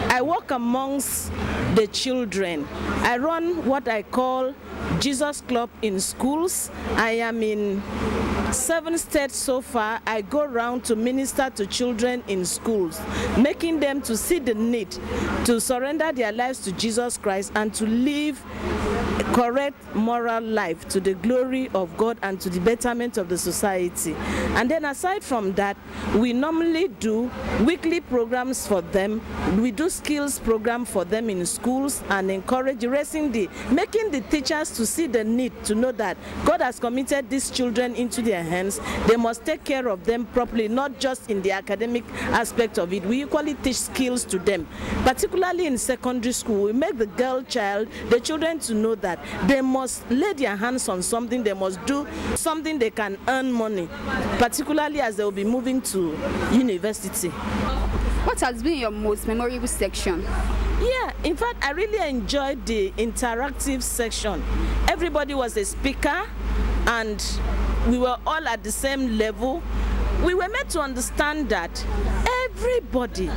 I work amongst the children. I run what I call Jesus Club in schools. I am in 7 states so far. I go around to minister to children in schools, making them to see the need to surrender their lives to Jesus Christ and to live a correct moral life to the glory of God and to the betterment of the society. And then aside from that, we normally do weekly programs for them. We do skills program for them in schools and encourage making the teachers to see the need to know that God has committed these children into their hands. They must take care of them properly, not just in the academic aspect of it. We equally teach skills to them, particularly in secondary school. We make the the children to know that they must lay their hands on something, they must do something they can earn money, particularly as they will be moving to university. What has been your most memorable section? Yeah, in fact, I really enjoyed the interactive section. Everybody was a speaker and we were all at the same level. We were made to understand that everybody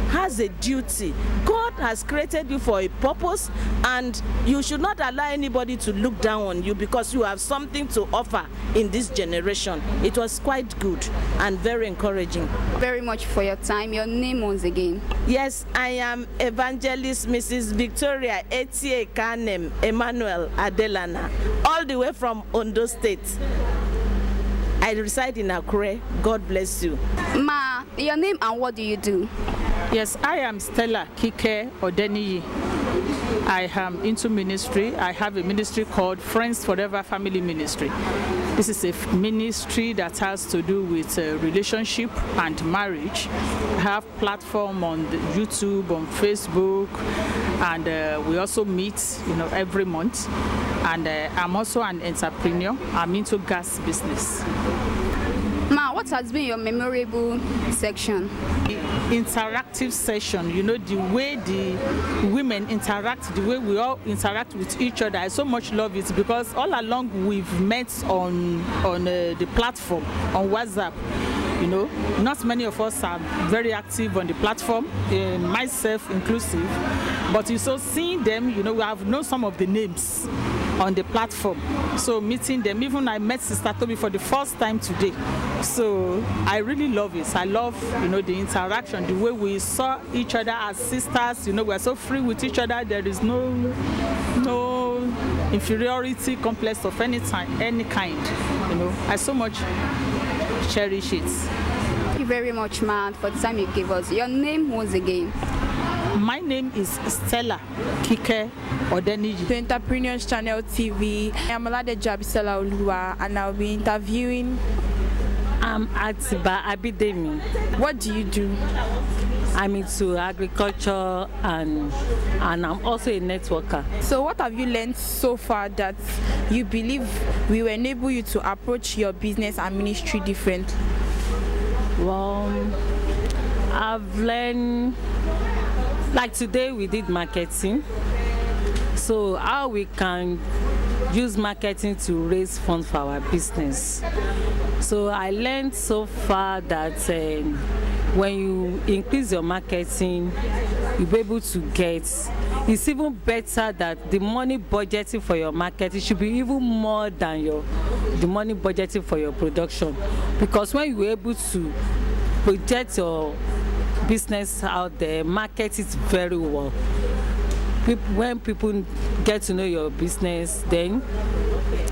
has a duty. God has created you for a purpose, and you should not allow anybody to look down on you because you have something to offer in this generation. It was quite good and very encouraging. Very much for your time. Your name once again? Yes, I am Evangelist Mrs. Victoria Etie Kanem Emmanuel Adelana, all the way from Ondo State. I reside in Akure. God bless you. Ma, your name and what do you do? Yes, I am Stella Kike Odeniyi. I am into ministry. I have a ministry called Friends Forever Family Ministry. This is a ministry that has to do with relationship and marriage. I have platform on YouTube, on Facebook, and we also meet, every month. And I'm also an entrepreneur. I'm into gas business. Ma, what has been your memorable section? Interactive session, the way the women interact, the way we all interact with each other. I so much love it because all along we've met on the platform, on WhatsApp. Not many of us are very active on the platform, myself inclusive, but seeing them, we have known some of the names on the platform. So meeting them, even I met Sister Toby for the first time today. So I really love it. I love, the interaction, the way we saw each other as sisters. We're so free with each other. There is no inferiority complex of any kind. I so much cherish it. Thank you very much, man, for the time you gave us. Your name once again? My name is Stella Kike Odeniyi. The Entrepreneurs Channel TV. I am Oladejo Abisala Oluwa, and I'll be interviewing. I'm Atiba Abidemi. What do you do? I'm into agriculture and I'm also a networker. So what have you learned so far that you believe will enable you to approach your business and ministry differently? Well, I've learned, like today we did marketing. So how we can use marketing to raise funds for our business. So I learned so far that when you increase your marketing, you'll be able to get, it's even better that the money budgeting for your marketing should be even more than the money budgeting for your production. Because when you're able to project your business out there, market it very well. When people get to know your business, then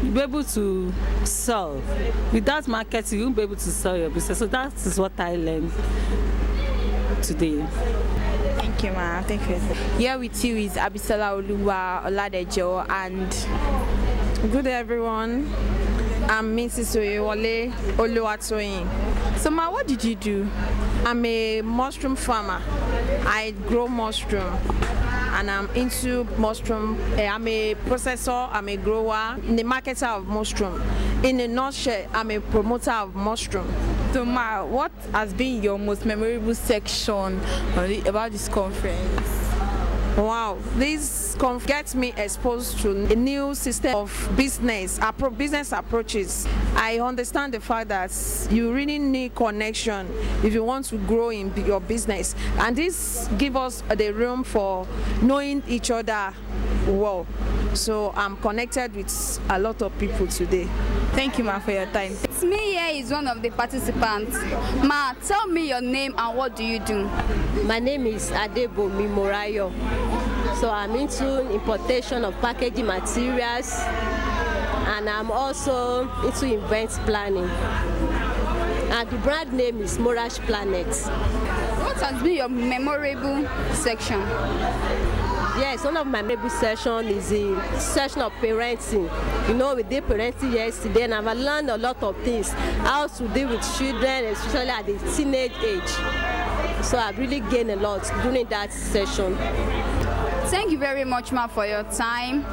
you'll be able to sell. Without marketing, you won't be able to sell your business. So that is what I learned today. Thank you, ma'am. Thank you. Here with you is Abisala Oluwa Oladejo, and good day, everyone. I'm Mrs. Oyewole Oluwatoyin. So, ma, what did you do? I'm a mushroom farmer. I grow mushroom. And I'm into mushroom. I'm a processor, I'm a grower, the marketer of mushroom. In a nutshell, I'm a promoter of mushroom. So, ma, what has been your most memorable section about this conference? Wow, this gets me exposed to a new system of business approaches. I understand the fact that you really need connection if you want to grow in your business, and this gives us the room for knowing each other well. So I'm connected with a lot of people today. Thank you, ma, for your time. Me here is one of the participants. Ma, tell me your name and what do you do? My name is Adebomi Morayo. So I'm into importation of packaging materials, and I'm also into event planning. And the brand name is Morash Planet. What has been your memorable section? Yes, one of my memorable sessions is the session of parenting. You know, we did parenting yesterday, and I've learned a lot of things, how to deal with children, especially at the teenage age. So I've really gained a lot during that session. Thank you very much, ma, for your time.